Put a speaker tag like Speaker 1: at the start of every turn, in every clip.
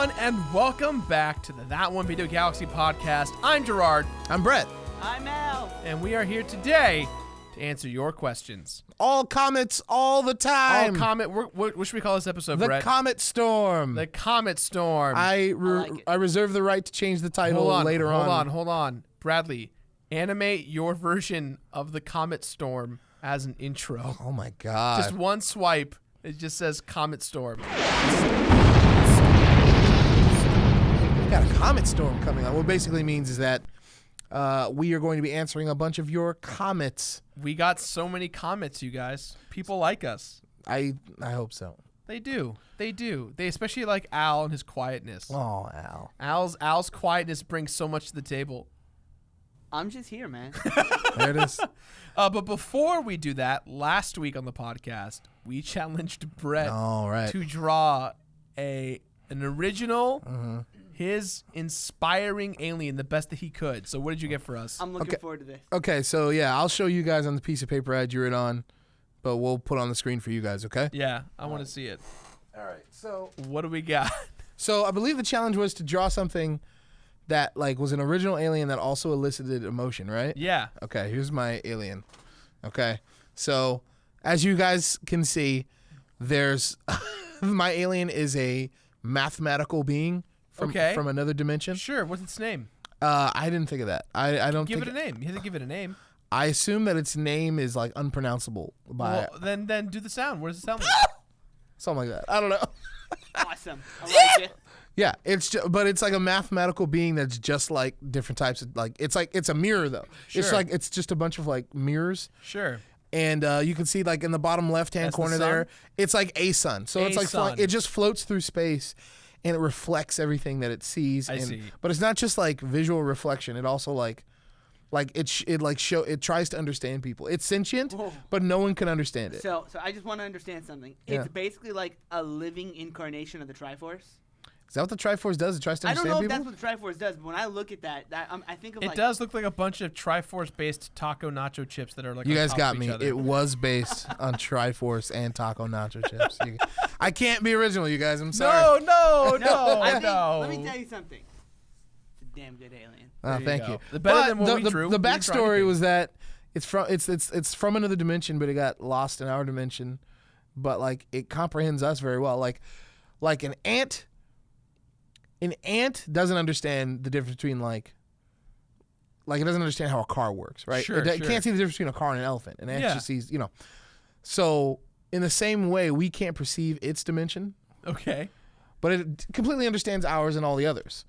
Speaker 1: everyone, and welcome back to the That One Video Galaxy podcast. I'm Jirard.
Speaker 2: I'm Brett.
Speaker 3: I'm Al.
Speaker 1: And we are here today to answer your questions.
Speaker 2: All comets, all the time.
Speaker 1: All Comet. What should we call this episode,
Speaker 2: the
Speaker 1: Brett?
Speaker 2: Comet Storm.
Speaker 1: The Comet Storm.
Speaker 2: I reserve the right to change the title later on.
Speaker 1: Hold on. Bradley, animate your version of the Comet Storm as an intro.
Speaker 2: Oh my God.
Speaker 1: Just one swipe. It just says Comet Storm.
Speaker 2: We got a Comet Storm coming on. What it basically means is that we are going to be answering a bunch of your comments.
Speaker 1: We got so many comments, you guys. People like us.
Speaker 2: I hope so.
Speaker 1: They do. They do. They especially like Al and his quietness.
Speaker 2: Oh, Al.
Speaker 1: Al's quietness brings so much to the table.
Speaker 3: I'm just here, man.
Speaker 2: There it is.
Speaker 1: But before we do that, last week on the podcast, we challenged Brett to draw an original, his inspiring alien, the best that he could. So what did you get for us?
Speaker 3: I'm looking forward to this.
Speaker 2: Okay, so yeah, I'll show you guys on the piece of paper I drew it on, but we'll put on the screen for you guys, okay?
Speaker 1: Yeah, I want to see it.
Speaker 2: All right, so
Speaker 1: what do we got?
Speaker 2: So I believe the challenge was to draw something that was an original alien that also elicited emotion, right?
Speaker 1: Yeah.
Speaker 2: Okay, here's my alien. Okay, so as you guys can see, there's my alien is a mathematical being from another dimension.
Speaker 1: Sure. What's its name?
Speaker 2: I didn't think of that. I don't
Speaker 1: give
Speaker 2: think
Speaker 1: it a name. You have to give it a name.
Speaker 2: I assume that its name is unpronounceable by.
Speaker 1: Well, then do the sound. What does it sound like?
Speaker 2: Something like that. I don't know.
Speaker 3: Awesome. I like it.
Speaker 2: Yeah, but it's like a mathematical being that's just like different types of it's a mirror though.
Speaker 1: Sure.
Speaker 2: It's just a bunch of mirrors.
Speaker 1: Sure.
Speaker 2: And you can see in the bottom left-hand corner there, it's like a sun. So it's
Speaker 1: sun.
Speaker 2: it just floats through space, and it reflects everything that it sees.
Speaker 1: I see.
Speaker 2: But it's not just visual reflection. It also it tries to understand people. It's sentient, but no one can understand it.
Speaker 3: So I just want to understand something.
Speaker 2: Yeah.
Speaker 3: It's basically like a living incarnation of the Triforce.
Speaker 2: Is that what the Triforce does? It tries to
Speaker 3: I
Speaker 2: understand
Speaker 3: don't know
Speaker 2: people?
Speaker 3: if that's what the Triforce does, but when I look at that I think of
Speaker 1: It does look like a bunch of Triforce-based taco nacho chips that are
Speaker 2: You
Speaker 1: on
Speaker 2: guys
Speaker 1: top
Speaker 2: got
Speaker 1: of
Speaker 2: me.
Speaker 1: each other.
Speaker 2: It was based on Triforce and taco nacho chips. I can't be original, you guys. I'm sorry.
Speaker 1: No.
Speaker 3: Let me tell you something. It's a damn good alien.
Speaker 2: Thank you.
Speaker 1: The better than what we drew.
Speaker 2: The
Speaker 1: We didn't try
Speaker 2: backstory
Speaker 1: anything.
Speaker 2: was that it's from another dimension, but it got lost in our dimension. But it comprehends us very well. Like an ant. An ant doesn't understand the difference between it doesn't understand how a car works, right?
Speaker 1: Sure,
Speaker 2: It can't see the difference between a car and an elephant. An ant
Speaker 1: Yeah.
Speaker 2: just sees, So in the same way, we can't perceive its dimension,
Speaker 1: Okay.
Speaker 2: but it completely understands ours and all the others.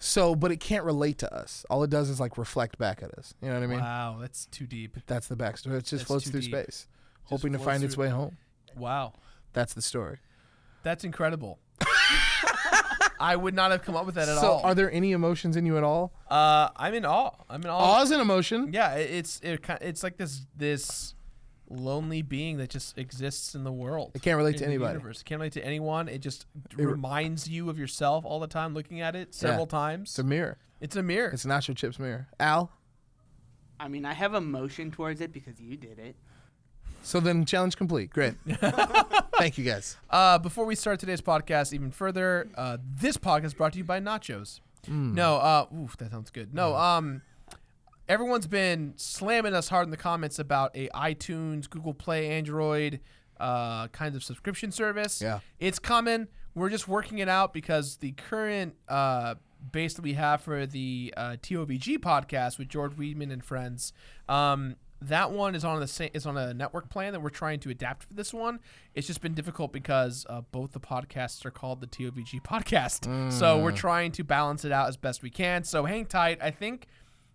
Speaker 2: So, but it can't relate to us. All it does is reflect back at us. You know what I mean?
Speaker 1: Wow, that's too deep.
Speaker 2: That's the backstory. It just
Speaker 1: That's
Speaker 2: floats
Speaker 1: too
Speaker 2: through
Speaker 1: deep.
Speaker 2: space, hoping to find its way home.
Speaker 1: Wow.
Speaker 2: That's the story.
Speaker 1: That's incredible. I would not have come up with that at
Speaker 2: So,
Speaker 1: all.
Speaker 2: are there any emotions in you at all?
Speaker 1: I'm in awe.
Speaker 2: Awe is an emotion.
Speaker 1: Yeah, it's like this lonely being that just exists in the world.
Speaker 2: It can't relate
Speaker 1: in
Speaker 2: to
Speaker 1: the
Speaker 2: anybody.
Speaker 1: universe. It can't relate to anyone. It just reminds you of yourself all the time, looking at it several times.
Speaker 2: It's a mirror.
Speaker 1: It's a mirror.
Speaker 2: It's nacho chips mirror. Al?
Speaker 3: I mean, I have emotion towards it because you did it.
Speaker 2: So then challenge complete. Great. Thank you guys.
Speaker 1: Before we start today's podcast even further, this podcast is brought to you by Nachos. No, that sounds good. No, everyone's been slamming us hard in the comments about a iTunes, Google Play, Android kind of subscription service.
Speaker 2: Yeah.
Speaker 1: It's coming. We're just working it out because the current base that we have for the TOVG podcast with George Weidman and friends, that one is on a network plan that we're trying to adapt for this one. It's just been difficult because both the podcasts are called the TOVG podcast. So we're trying to balance it out as best we can. So hang tight. I think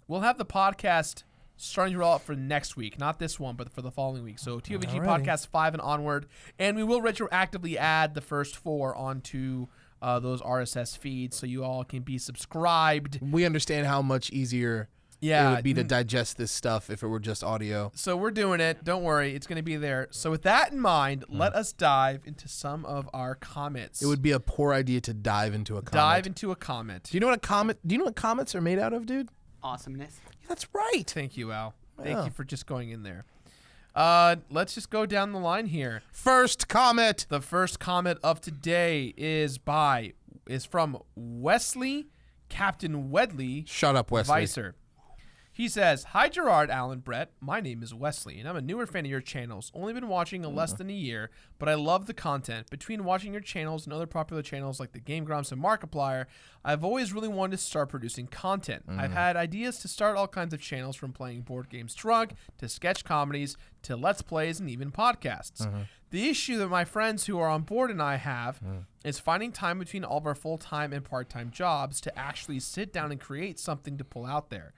Speaker 1: we'll have the podcast starting to roll out for next week, not this one, but for the following week. So TOVG podcast 5 and onward, and we will retroactively add the first 4 onto those RSS feeds, so you all can be subscribed.
Speaker 2: We understand how much easier it would be to digest this stuff if it were just audio.
Speaker 1: So we're doing it. Don't worry. It's going to be there. So with that in mind, let us dive into some of our comments.
Speaker 2: It would be a poor idea to dive into a comment.
Speaker 1: Dive into a comment.
Speaker 2: Do you know what comets are made out of, dude?
Speaker 3: Awesomeness.
Speaker 2: Yeah, that's right.
Speaker 1: Thank you, Al. Thank
Speaker 2: Yeah.
Speaker 1: you for just going in there. Let's just go down the line here.
Speaker 2: First comment.
Speaker 1: The first comment of today is by is from Wesley Captain Wedley
Speaker 2: Shut up, Wesley.
Speaker 1: Vicer. He says, "Hi, Jirard, Alan, Brett. My name is Wesley, and I'm a newer fan of your channels. Only been watching less than a year, but I love the content. Between watching your channels and other popular channels like the Game Grumps and Markiplier, I've always really wanted to start producing content. I've had ideas to start all kinds of channels, from playing board games drunk, to sketch comedies, to Let's Plays, and even podcasts. The issue that my friends who are on board and I have is finding time between all of our full-time and part-time jobs to actually sit down and create something to put out there.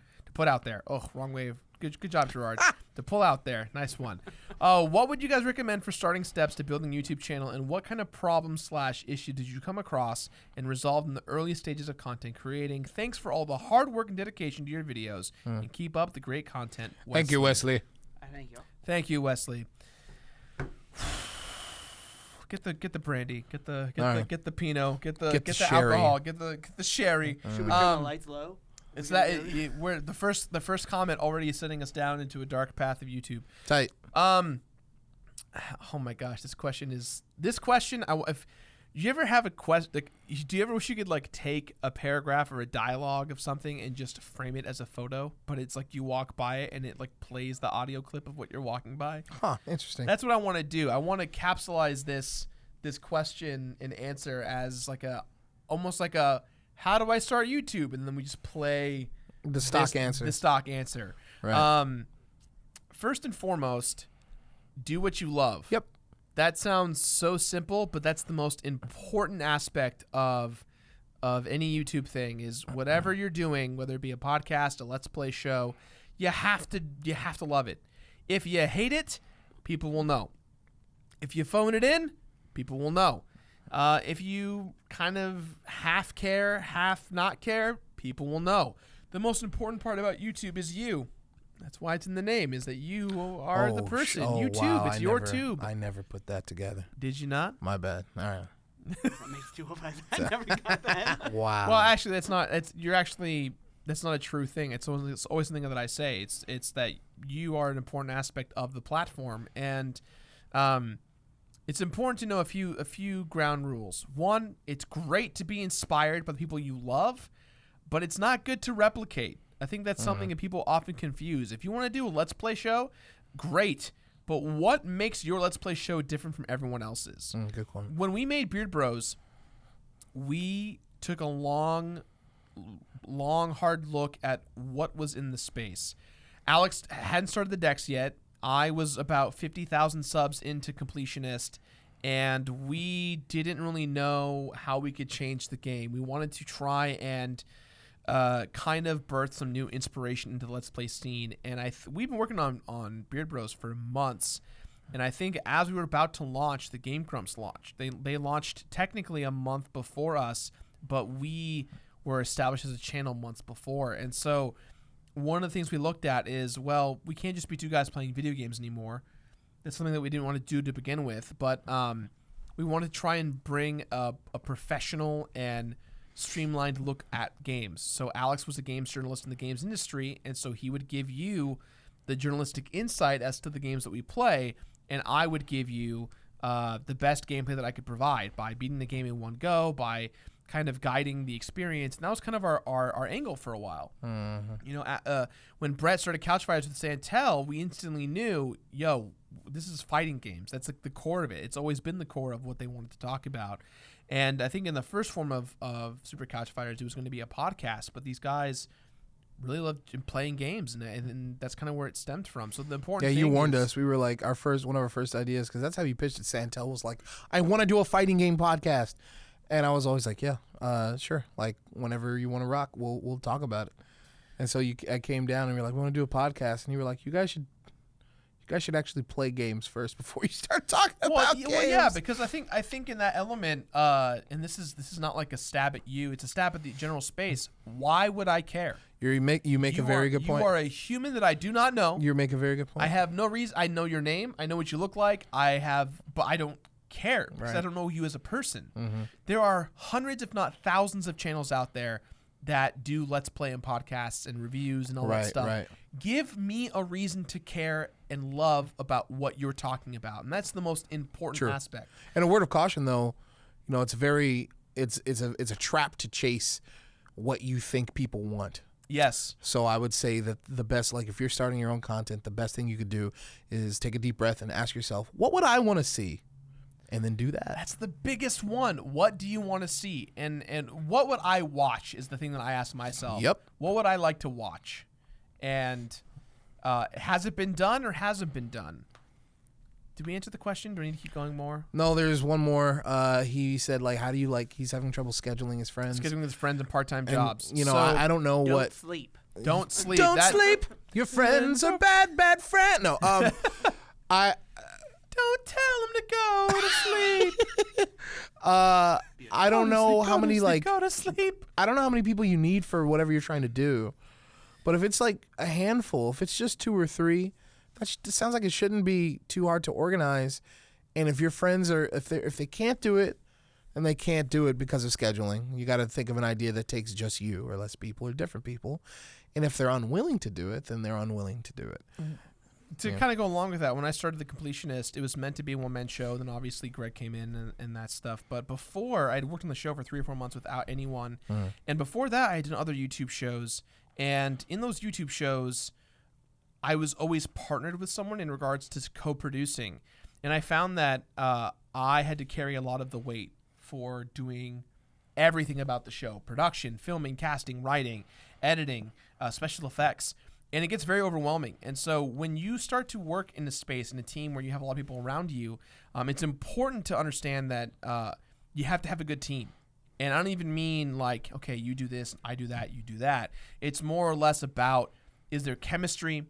Speaker 1: Oh, wrong way. Good job, Jirard. To pull out there. Nice one. What would you guys recommend for starting steps to building a YouTube channel, and what kind of problem/issue did you come across and resolve in the early stages of content creating? Thanks for all the hard work and dedication to your videos, and keep up the great content, Wesley."
Speaker 2: Thank you, Wesley.
Speaker 3: Thank you.
Speaker 1: Thank you, Wesley. Get the brandy, get the Pinot, get the
Speaker 2: sherry.
Speaker 1: alcohol, get the sherry.
Speaker 3: Should we turn the lights low?
Speaker 1: It's that where the first comment already is setting us down into a dark path of YouTube.
Speaker 2: Tight.
Speaker 1: Oh my gosh, this question. If you ever have a question, like, do you ever wish you could like take a paragraph or a dialogue of something and just frame it as a photo, but it's like you walk by it and it like plays the audio clip of what you're walking by?
Speaker 2: Huh. Interesting.
Speaker 1: That's what I want to do. I want to capsulize this question and answer as like almost like a, how do I start YouTube? And then we just play
Speaker 2: the stock answer.
Speaker 1: The stock answer.
Speaker 2: Right.
Speaker 1: First and foremost, do what you love.
Speaker 2: Yep.
Speaker 1: That sounds so simple, but that's the most important aspect of any YouTube thing, is whatever you're doing, whether it be a podcast, a Let's Play show, you have to love it. If you hate it, people will know. If you phone it in, people will know. If you kind of half care, half not care, people will know. The most important part about YouTube is you. That's why it's in the name, is that you are the person. YouTube,
Speaker 2: wow.
Speaker 1: it's your tube.
Speaker 2: I never put that together.
Speaker 1: Did you not?
Speaker 2: My bad. All right.
Speaker 3: That makes two of us. I never got that.
Speaker 2: Wow.
Speaker 1: Well, actually, that's not a true thing. It's always something that I say. It's that you are an important aspect of the platform, and it's important to know a few ground rules. One, it's great to be inspired by the people you love, but it's not good to replicate. I think that's something that people often confuse. If you want to do a Let's Play show, great. But what makes your Let's Play show different from everyone else's?
Speaker 2: Good one.
Speaker 1: When we made Beard Bros, we took a long, hard look at what was in the space. Alex hadn't started the decks yet. I was about 50,000 subs into Completionist, and we didn't really know how we could change the game. We wanted to try and kind of birth some new inspiration into the Let's Play scene, and we've been working on Beard Bros for months, and I think as we were about to launch, the Game Grumps launched. They launched technically a month before us, but we were established as a channel months before, and so one of the things we looked at is, well, we can't just be two guys playing video games anymore. That's something that we didn't want to do to begin with, but we wanted to try and bring a professional and streamlined look at games. So Alex was a games journalist in the games industry, and so he would give you the journalistic insight as to the games that we play, and I would give you the best gameplay that I could provide by beating the game in one go, by kind of guiding the experience. And that was kind of our angle for a while. You know, when Brett started Couch Fires with Santel, we instantly knew, this is fighting games. That's like the core of it. It's always been the core of what they wanted to talk about. And I think in the first form of Super Couch Fighters, it was going to be a podcast, but these guys really loved playing games, and that's kind of where it stemmed from. So the important thing
Speaker 2: you warned us. We were like, one of our first ideas, because that's how you pitched it. Santel was like, I want to do a fighting game podcast. And I was always like, sure. Like, whenever you want to rock, we'll talk about it. And so I came down and we were like, we want to do a podcast. And you were like, you guys should actually play games first before you start talking about games.
Speaker 1: Well, yeah, because I think in that element, and this is not like a stab at you, it's a stab at the general space. Why would I care?
Speaker 2: You make a very good point.
Speaker 1: You are a human that I do not know.
Speaker 2: You make a very good point.
Speaker 1: I have no reason. I know your name. I know what you look like. But I don't care because I don't know you as a person. Mm-hmm. There are hundreds, if not thousands, of channels out there that do Let's Play and podcasts and reviews and all that stuff. Right. Give me a reason to care and love about what you're talking about, and that's the most important aspect.
Speaker 2: And a word of caution, though, it's very it's a trap to chase what you think people want.
Speaker 1: Yes.
Speaker 2: So I would say that the best, like if you're starting your own content, the best thing you could do is take a deep breath and ask yourself, what would I want to see? And then do that.
Speaker 1: That's the biggest one. What do you want to see? And what would I watch is the thing that I ask myself.
Speaker 2: Yep.
Speaker 1: What would I like to watch? And has it been done or hasn't been done? Did we answer the question? Do we need to keep going more?
Speaker 2: No, there's one more. He said, like, how do you, like, he's having trouble scheduling his friends.
Speaker 1: Scheduling with his friends and part-time
Speaker 2: And,
Speaker 1: jobs.
Speaker 2: You know,
Speaker 1: So,
Speaker 2: I don't know
Speaker 3: Don't
Speaker 2: what.
Speaker 3: sleep.
Speaker 1: don't sleep.
Speaker 2: Don't
Speaker 1: That-
Speaker 2: sleep. Your friends are bad friends. No, I.
Speaker 1: Don't tell him to go to sleep.
Speaker 2: I don't know how many, like,
Speaker 1: Go to sleep.
Speaker 2: I don't know how many people you need for whatever you're trying to do. But if it's like a handful, if it's just 2 or 3, that sounds like it shouldn't be too hard to organize. And if your friends are, if they can't do it, then they can't do it because of scheduling. You got to think of an idea that takes just you or less people or different people. And if they're unwilling to do it, then they're unwilling to do it.
Speaker 1: To kind of go along with that, when I started the Completionist, it was meant to be a one-man show. Then obviously Greg came in and that stuff. But before, I'd worked on the show for 3 or 4 months without anyone. And before that, I did other YouTube shows. And in those YouTube shows, I was always partnered with someone in regards to co-producing. And I found that I had to carry a lot of the weight for doing everything about the show: production, filming, casting, writing, editing, special effects. And it gets very overwhelming. And so when you start to work in a space, in a team where you have a lot of people around you, it's important to understand that you have to have a good team. And I don't even mean like, okay, you do this, I do that, you do that. It's more or less about, is there chemistry?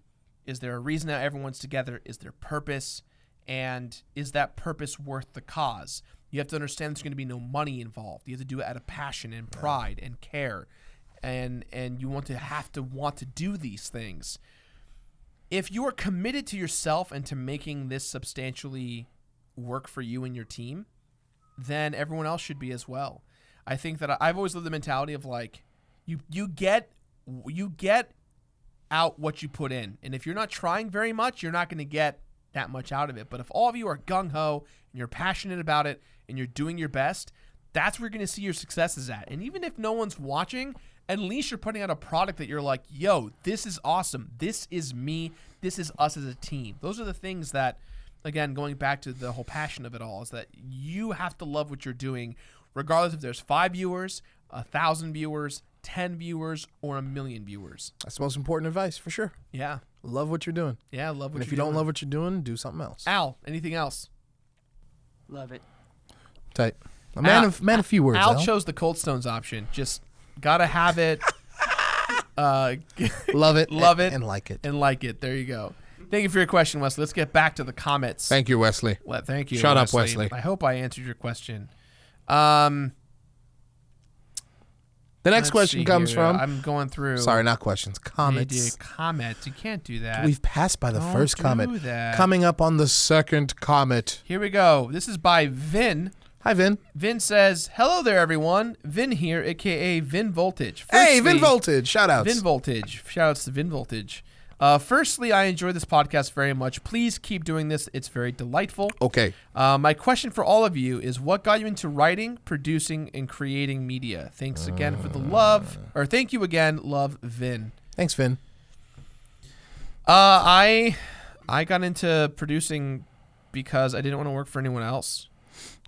Speaker 1: Is there a reason that everyone's together? Is there purpose? And is that purpose worth the cause? You have to understand there's going to be no money involved. You have to do it out of passion and pride and care. And you want to do these things. If you are committed to yourself and to making this substantially work for you and your team, then everyone else should be as well. I think that I've always lived the mentality of like, you get out what you put in. And if you're not trying very much, you're not going to get that much out of it. But if all of you are gung-ho and you're passionate about it and you're doing your best, that's where you're going to see your successes at. And even if no one's watching, at least you're putting out a product that you're like, yo, this is awesome. This is me. This is us as a team. Those are the things that, again, going back to the whole passion of it all, is that you have to love what you're doing, regardless if there's 5 viewers, 1,000 viewers, 10 viewers, or 1 million viewers.
Speaker 2: That's the most important advice, for sure.
Speaker 1: Yeah.
Speaker 2: Love what you're doing.
Speaker 1: Yeah, love what
Speaker 2: And
Speaker 1: you're doing.
Speaker 2: if you don't love what you're doing, do something else.
Speaker 1: Al, anything else?
Speaker 3: Love it.
Speaker 2: Tight. A man of few words.
Speaker 1: Al chose the Cold Stones option. Just gotta have it.
Speaker 2: Love it.
Speaker 1: Love it.
Speaker 2: And like it.
Speaker 1: And like it. There you go. Thank you for your question, Wesley. Let's get back to the comets.
Speaker 2: Thank you, Wesley.
Speaker 1: Well, thank you.
Speaker 2: Shut up, Wesley.
Speaker 1: I hope I answered your question.
Speaker 2: The next
Speaker 1: Let's
Speaker 2: question
Speaker 1: see
Speaker 2: comes
Speaker 1: here.
Speaker 2: from.
Speaker 1: I'm going through.
Speaker 2: Sorry, not questions. Comments.
Speaker 1: Comets. You can't do that.
Speaker 2: We've passed by the
Speaker 1: Don't
Speaker 2: first
Speaker 1: do
Speaker 2: comet.
Speaker 1: that.
Speaker 2: Coming up on the second comet.
Speaker 1: Here we go. This is by Vin.
Speaker 2: Hi, Vin.
Speaker 1: Vin says, "Hello there, everyone. Vin here, aka Vin Voltage."
Speaker 2: Hey,
Speaker 1: Firstly,
Speaker 2: Vin Voltage. Shout outs.
Speaker 1: Vin Voltage. Shoutouts to Vin Voltage. Firstly, I enjoy this podcast very much. Please keep doing this. It's very delightful.
Speaker 2: Okay.
Speaker 1: My question for all of you is, what got you into writing, producing, and creating media? Thanks again for the love. Or thank you again. Love, Vin.
Speaker 2: Thanks, Vin.
Speaker 1: I got into producing because I didn't want to work for anyone else.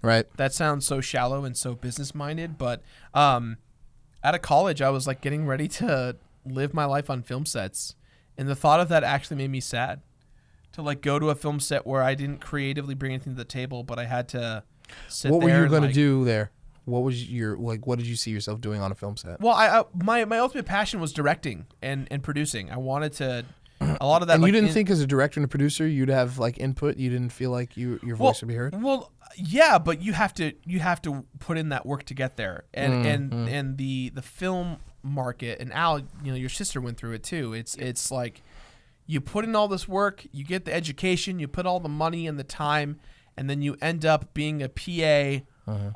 Speaker 2: Right.
Speaker 1: That sounds so shallow and so business-minded, but out of college, I was like getting ready to live my life on film sets. And the thought of that actually made me sad, to like go to a film set where I didn't creatively bring anything to the table, but I had to sit
Speaker 2: What
Speaker 1: there.
Speaker 2: were you
Speaker 1: and,
Speaker 2: going to
Speaker 1: like,
Speaker 2: do there? What was your, like, what did you see yourself doing on a film set?
Speaker 1: Well, my ultimate passion was directing and producing. I wanted to, a lot of that.
Speaker 2: And
Speaker 1: like,
Speaker 2: you didn't think as a director and a producer you'd have like input? You didn't feel like your voice would be heard?
Speaker 1: Well, yeah, but you have to put in that work to get there. And the film market, and Al, you know, your sister went through it too. It's like you put in all this work, you get the education, you put all the money and the time, and then you end up being a PA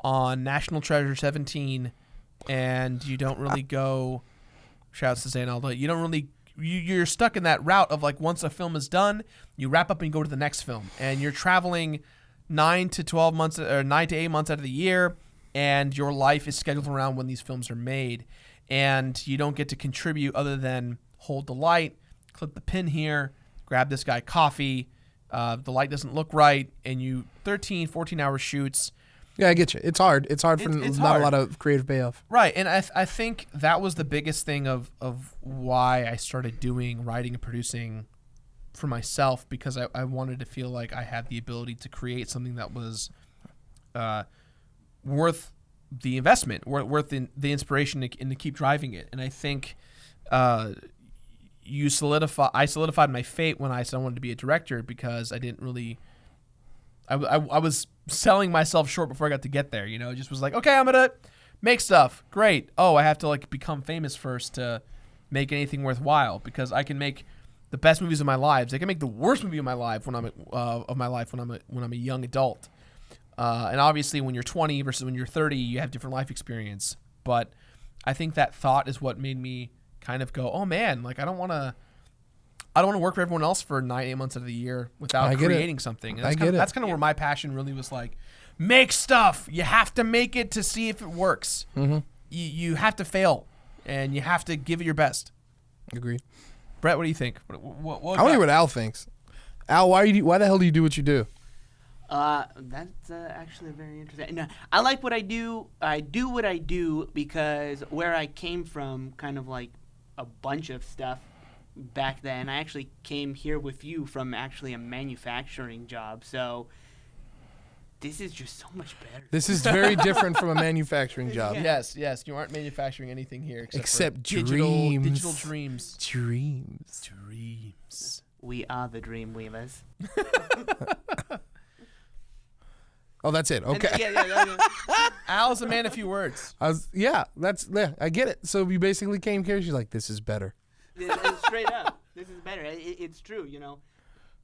Speaker 1: on National Treasure 17, and you don't really go. Shouts to Zane Aldo. You don't really. You're stuck in that route of like, once a film is done, you wrap up and go to the next film, and you're traveling 9 to 12 months or 9 to 8 months out of the year. and your life is scheduled around when these films are made, and you don't get to contribute other than hold the light, clip the pin here, grab this guy coffee. The light doesn't look right, and you 13, 14-hour shoots.
Speaker 2: Yeah, I get you. It's hard. It's hard for
Speaker 1: It's
Speaker 2: not
Speaker 1: hard.
Speaker 2: a lot of creative payoff.
Speaker 1: Right, and I think that was the biggest thing of why I started doing writing and producing for myself, because I wanted to feel like I had the ability to create something that was worth the investment, worth the inspiration and to keep driving it. And I think I solidified my fate when I said I wanted to be a director, because I didn't really I was selling myself short before I got to get there. You know, it just was like, okay, I'm gonna make stuff. Great. Oh, I have to like become famous first to make anything worthwhile, because I can make the best movies of my lives. I can make the worst movie of my life when I'm a young adult. And obviously, when you're 20 versus when you're 30, you have different life experience. But I think that thought is what made me kind of go, oh man, like I don't want to work for everyone else for 9-8 months of the year without creating something. And that's kind of where my passion really was like, make stuff. You have to make it to see if it works.
Speaker 2: Mm-hmm.
Speaker 1: You have to fail, and you have to give it your best.
Speaker 2: Agreed.
Speaker 1: Brett, what do you think?
Speaker 2: I want to hear what Al thinks. Al, why the hell do you do what you do?
Speaker 3: That's actually very interesting. No, I like what I do. I do what I do because where I came from, kind of like a bunch of stuff back then, I actually came here with you from actually a manufacturing job. So this is just so much better.
Speaker 2: This is very different from a manufacturing job.
Speaker 3: Yeah.
Speaker 1: Yes, you aren't manufacturing anything here
Speaker 2: Except
Speaker 1: for
Speaker 2: dreams.
Speaker 1: digital dreams.
Speaker 2: Dreams.
Speaker 3: We are the dream weavers.
Speaker 2: Oh, that's it. Okay.
Speaker 3: Yeah.
Speaker 1: Al's a man of few words.
Speaker 2: I get it. So you basically came here. She's like, this is better.
Speaker 3: It's straight up. This is better. It's true, you know.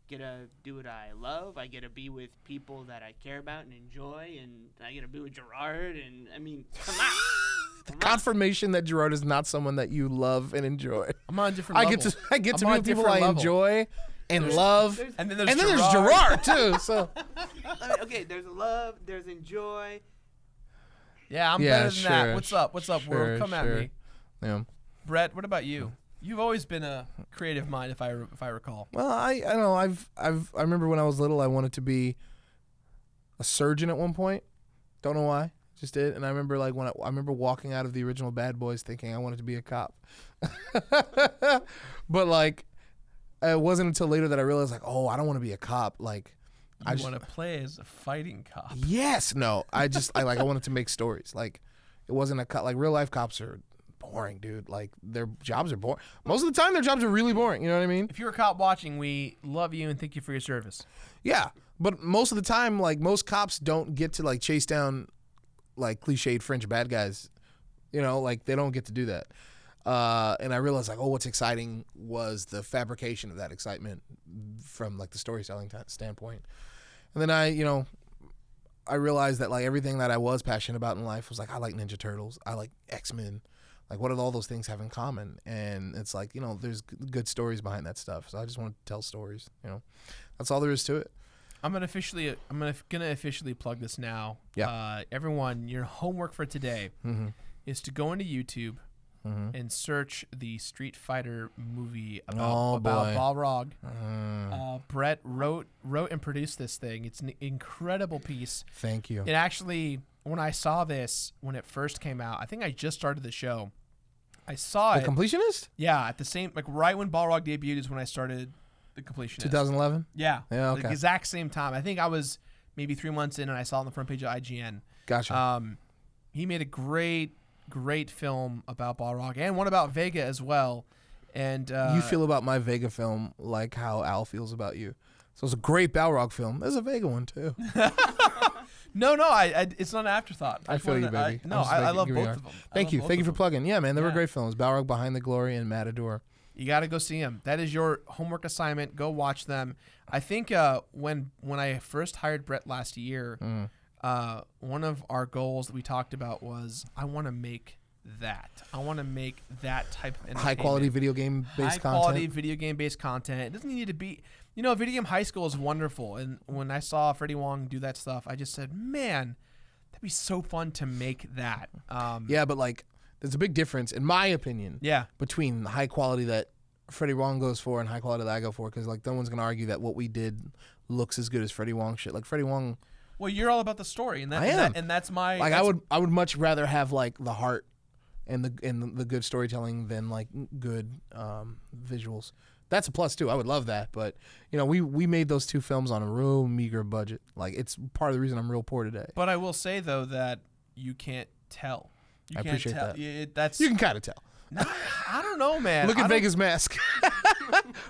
Speaker 3: Get to do what I love. I get to be with people that I care about and enjoy, and I get to be with Jirard. And I mean, come on.
Speaker 2: Confirmation that Jirard is not someone that you love and enjoy.
Speaker 1: I'm on a different level.
Speaker 2: I get to
Speaker 1: I'm
Speaker 2: be
Speaker 1: on
Speaker 2: with
Speaker 1: a
Speaker 2: people
Speaker 1: different
Speaker 2: I
Speaker 1: level.
Speaker 2: enjoy and love.
Speaker 1: And then
Speaker 2: there's Jirard too. So
Speaker 3: Okay, there's love, there's enjoy.
Speaker 1: Yeah, I'm better than that. What's up, world? Come at me.
Speaker 2: Yeah.
Speaker 1: Brett, what about you? You've always been a creative mind, if I recall.
Speaker 2: Well, I know I remember when I was little, I wanted to be a surgeon at one point. Don't know why, just did. And I remember like when I remember walking out of the original Bad Boys thinking I wanted to be a cop. But like, it wasn't until later that I realized like, oh, I don't want to be a cop. Like,
Speaker 1: I want to play as a fighting cop.
Speaker 2: Yes, no, I wanted to make stories. Like, it wasn't a cop. Like real life cops are boring, dude. Like their jobs are boring. Most of the time, their jobs are really boring. You know what I mean?
Speaker 1: If you're a cop watching, we love you and thank you for your service.
Speaker 2: Yeah, but most of the time, like most cops don't get to like chase down like cliched French bad guys. You know, like they don't get to do that. And I realized like, oh, what's exciting was the fabrication of that excitement from like the storytelling standpoint. And then I realized that like everything that I was passionate about in life was like, I like Ninja Turtles, I like X-Men. Like, what do all those things have in common? And it's like, you know, there's good stories behind that stuff. So I just want to tell stories. You know, that's all there is to it.
Speaker 1: I'm gonna officially plug this now.
Speaker 2: Yeah.
Speaker 1: Everyone, your homework for today is to go into YouTube and search the Street Fighter movie about Balrog. Brett wrote and produced this thing. It's an incredible piece.
Speaker 2: Thank you.
Speaker 1: It actually, when I saw this when it first came out, I think I just started the show. I saw
Speaker 2: The
Speaker 1: it.
Speaker 2: Completionist?
Speaker 1: Yeah, at the same, like right when Balrog debuted is when I started The Completionist.
Speaker 2: 2011?
Speaker 1: Yeah.
Speaker 2: Yeah, okay.
Speaker 1: The exact same time. I think I was maybe 3 months in and I saw it on the front page of IGN.
Speaker 2: Gotcha.
Speaker 1: He made a great film about Balrog and one about Vega as well. And
Speaker 2: you feel about my Vega film like how Al feels about you. So it's a great Balrog film. There's a Vega one too.
Speaker 1: No, it's not an afterthought.
Speaker 2: I feel you, baby.
Speaker 1: I love both of them.
Speaker 2: Thank you for plugging. Yeah, man, they were
Speaker 1: Yeah.
Speaker 2: great films. Balrog, Behind the Glory, and Matador.
Speaker 1: You got to go see them. That is your homework assignment. Go watch them. I think when I first hired Brett last year, one of our goals that we talked about was I want to make that. I want to make that type of entertainment.
Speaker 2: High quality video game based content.
Speaker 1: High quality video game based content. It doesn't need to be, video game high school is wonderful. And when I saw Freddie Wong do that stuff, I just said, man, that'd be so fun to make that.
Speaker 2: Yeah, but like, there's a big difference, in my opinion,
Speaker 1: Yeah.
Speaker 2: between the high quality that Freddie Wong goes for and high quality that I go for. Because like, no one's gonna argue that what we did looks as good as Freddie Wong shit. Like Freddie Wong,
Speaker 1: Well, you're all about the story, and that,
Speaker 2: I
Speaker 1: and,
Speaker 2: am.
Speaker 1: that and that's my
Speaker 2: like
Speaker 1: that's,
Speaker 2: I would much rather have like the heart and the good storytelling than like good visuals. That's a plus too. I would love that, but you know, we made those two films on a real meager budget. Like it's part of the reason I'm real poor today.
Speaker 1: But I will say though that you can't tell. You
Speaker 2: I
Speaker 1: can't
Speaker 2: appreciate
Speaker 1: tell.
Speaker 2: that.
Speaker 1: That's
Speaker 2: You can kind of tell.
Speaker 1: No, I don't know, man.
Speaker 2: Look
Speaker 1: I
Speaker 2: at
Speaker 1: don't-
Speaker 2: Vegas Mask.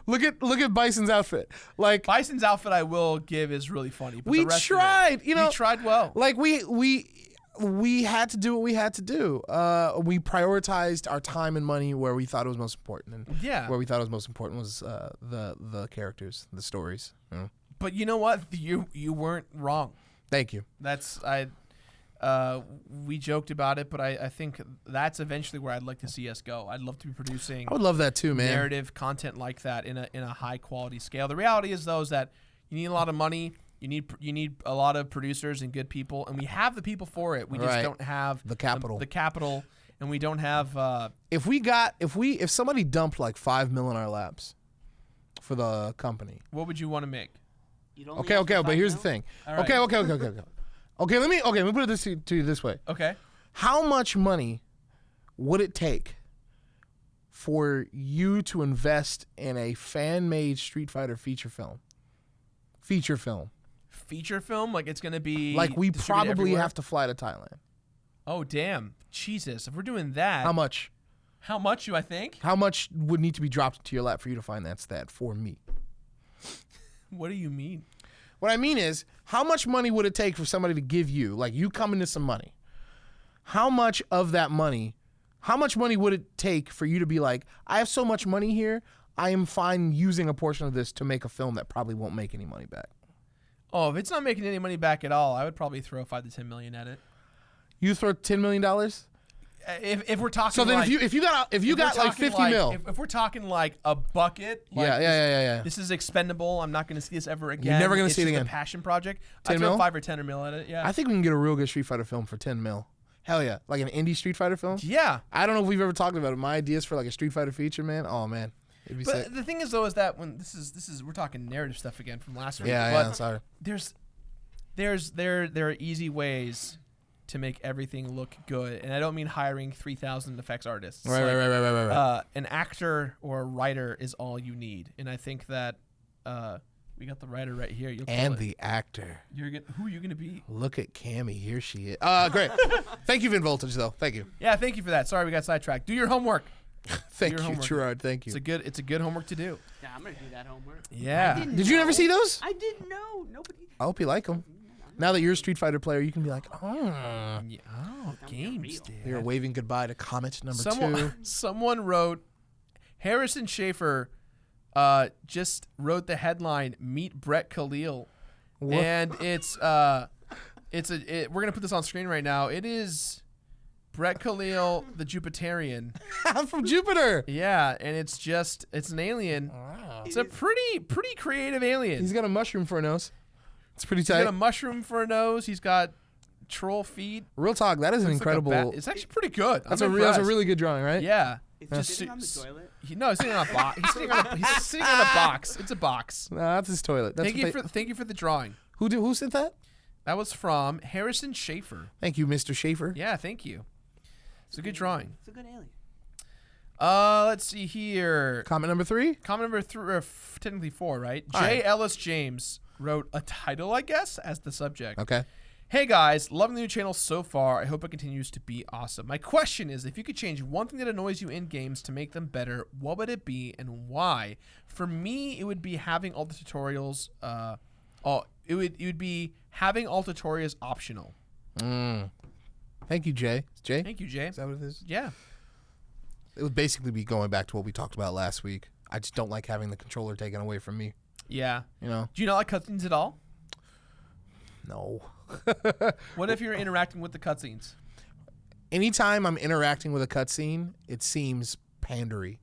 Speaker 2: look at Bison's outfit. Like
Speaker 1: Bison's outfit, I will give, is really funny. But
Speaker 2: we
Speaker 1: the rest
Speaker 2: tried,
Speaker 1: of it,
Speaker 2: you know,
Speaker 1: we tried well.
Speaker 2: like we had to do what we had to do. We prioritized our time and money where we thought it was most important, and
Speaker 1: Yeah.
Speaker 2: where we thought it was most important was the characters, the stories. You know?
Speaker 1: But you know what? You weren't wrong.
Speaker 2: Thank you.
Speaker 1: That's we joked about it, but I think that's eventually where I'd like to see us go. I'd love to be producing
Speaker 2: I would love that too, man.
Speaker 1: narrative content like that in a high quality scale. The reality is though is that you need a lot of money. You need a lot of producers and good people, and we have the people for it. We just
Speaker 2: Right.
Speaker 1: don't have
Speaker 2: The capital.
Speaker 1: the capital, and we don't have.
Speaker 2: If somebody dumped like $5 million in our laps for the company.
Speaker 1: What would you want to make?
Speaker 3: You'd only
Speaker 2: Okay,
Speaker 3: have to
Speaker 2: but
Speaker 3: find
Speaker 2: here's the
Speaker 3: out.
Speaker 2: thing.
Speaker 1: All right.
Speaker 2: Okay, let me put it to you this way.
Speaker 1: Okay.
Speaker 2: How much money would it take for you to invest in a fan-made Street Fighter feature film? Feature film,
Speaker 1: like it's gonna be
Speaker 2: like we
Speaker 1: distributed
Speaker 2: probably
Speaker 1: everywhere?
Speaker 2: have to fly to Thailand.
Speaker 1: Oh damn, Jesus! If we're doing that,
Speaker 2: How much?
Speaker 1: How much do I think?
Speaker 2: How much would need to be dropped into your lap for you to find that stat for me?
Speaker 1: What do you mean?
Speaker 2: What I mean is, how much money would it take for somebody to give you, like you come into some money? How much of that money, how much money would it take for you to be like, I have so much money here, I am fine using a portion of this to make a film that probably won't make any money back?
Speaker 1: Oh, if it's not making any money back at all, I would probably throw 5 to 10 million at it.
Speaker 2: You throw $10 million?
Speaker 1: If we're talking,
Speaker 2: So then
Speaker 1: like,
Speaker 2: if you got
Speaker 1: we're
Speaker 2: like
Speaker 1: talking
Speaker 2: 50 mil.
Speaker 1: if we're talking like a bucket, like
Speaker 2: Yeah.
Speaker 1: this is expendable. I'm not going to see this ever again.
Speaker 2: never gonna
Speaker 1: It's
Speaker 2: see it
Speaker 1: just
Speaker 2: again.
Speaker 1: A passion project.
Speaker 2: 10
Speaker 1: I throw
Speaker 2: mil?
Speaker 1: 5 or 10 or mil at it. Yeah.
Speaker 2: I think we can get a real good Street Fighter film for 10 mil. Hell yeah. Like an indie Street Fighter film?
Speaker 1: yeah.
Speaker 2: I don't know if we've ever talked about it. My ideas for like a Street Fighter feature, man. Oh man. It'd be sick.
Speaker 1: But the thing is though is that when this is we're talking narrative stuff again from last week.
Speaker 2: Yeah,
Speaker 1: but
Speaker 2: sorry.
Speaker 1: there are easy ways to make everything look good, and I don't mean hiring 3,000 effects artists.
Speaker 2: Right.
Speaker 1: An actor or a writer is all you need, and I think that we got the writer right here. You'll kill
Speaker 2: And
Speaker 1: it.
Speaker 2: the actor.
Speaker 1: Who are you gonna be?
Speaker 2: Look at Cammy. Here she is. Great. Thank you, Vin Voltage, though. Thank you.
Speaker 1: Yeah, thank you for that. Sorry we got sidetracked. Do your homework.
Speaker 2: Thank
Speaker 1: your
Speaker 2: you,
Speaker 1: homework.
Speaker 2: Jirard. Thank you.
Speaker 1: It's a good homework to do.
Speaker 3: Yeah, I'm gonna do that homework.
Speaker 1: Yeah.
Speaker 3: I didn't
Speaker 2: Did you
Speaker 3: know.
Speaker 2: never see those?
Speaker 3: I didn't know. Nobody.
Speaker 2: I hope you like them. Now that you're a Street Fighter player, you can be like, oh.
Speaker 1: Yeah. Oh, games,
Speaker 3: real.
Speaker 1: dude.
Speaker 2: You're waving goodbye to Comet number 2.
Speaker 1: Someone wrote, Harrison Schaefer just wrote the headline, "Meet Brett Khalil,"
Speaker 2: What?
Speaker 1: and we're gonna put this on screen right now. It is Brett Khalil, the Jupiterian.
Speaker 2: I'm from Jupiter.
Speaker 1: Yeah, and it's an alien.
Speaker 2: Wow.
Speaker 1: It's a pretty creative alien.
Speaker 2: He's got a mushroom for a nose. It's pretty
Speaker 1: He's
Speaker 2: tight.
Speaker 1: got a mushroom for a nose. He's got troll feet.
Speaker 2: Real talk. That is an
Speaker 1: Looks like a
Speaker 2: incredible.
Speaker 1: bat. It's actually pretty good.
Speaker 2: That's
Speaker 1: I'm
Speaker 2: a
Speaker 1: impressed.
Speaker 2: really good drawing, right?
Speaker 1: Yeah.
Speaker 3: Is
Speaker 1: Just
Speaker 3: he sitting on the
Speaker 1: su-
Speaker 3: toilet?
Speaker 1: He's sitting on a box. He's sitting on a box. It's a box.
Speaker 2: Nah, that's his toilet. That's
Speaker 1: Thank you for the drawing.
Speaker 2: Who sent that?
Speaker 1: That was from Harrison Schaefer.
Speaker 2: Thank you, Mr. Schaefer.
Speaker 1: Yeah, thank you. It's a good drawing.
Speaker 3: It's a good alien.
Speaker 1: Let's see here.
Speaker 2: Comment number 3.
Speaker 1: Comment number 3, technically 4, right?
Speaker 2: All
Speaker 1: J.
Speaker 2: right.
Speaker 1: Ellis James wrote a title, I guess, as the subject.
Speaker 2: Okay.
Speaker 1: Hey guys, loving the new channel so far. I hope it continues to be awesome. My question is, if you could change one thing that annoys you in games to make them better, what would it be and why? For me, it would be having all the tutorials. It would be having all tutorials optional.
Speaker 2: Thank you, Jay. It's Jay?
Speaker 1: Thank you, Jay.
Speaker 2: Is that what it is?
Speaker 1: Yeah.
Speaker 2: It would basically be going back to what we talked about last week. I just don't like having the controller taken away from me.
Speaker 1: Yeah.
Speaker 2: You know?
Speaker 1: Do you not like cutscenes at all?
Speaker 2: No.
Speaker 1: What if you're interacting with the cutscenes?
Speaker 2: Anytime I'm interacting with a cutscene, it seems pandery.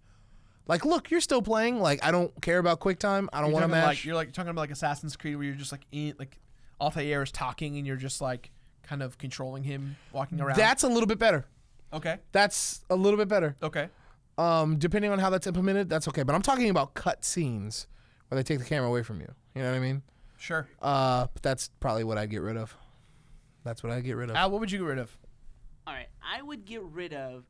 Speaker 2: Like, look, you're still playing. Like, I don't care about QuickTime. I don't want to mash.
Speaker 1: You're talking about like Assassin's Creed, where you're just like Altair is talking, and you're just like kind of controlling him, walking around.
Speaker 2: That's a little bit better.
Speaker 1: Okay.
Speaker 2: That's a little bit better.
Speaker 1: Okay.
Speaker 2: Depending on how that's implemented, that's okay. But I'm talking about cut scenes where they take the camera away from you. You know what I mean?
Speaker 1: Sure.
Speaker 2: But that's probably what I'd get rid of. That's what I'd get rid of.
Speaker 1: Al, what would you get rid of?
Speaker 3: All right, I would get rid of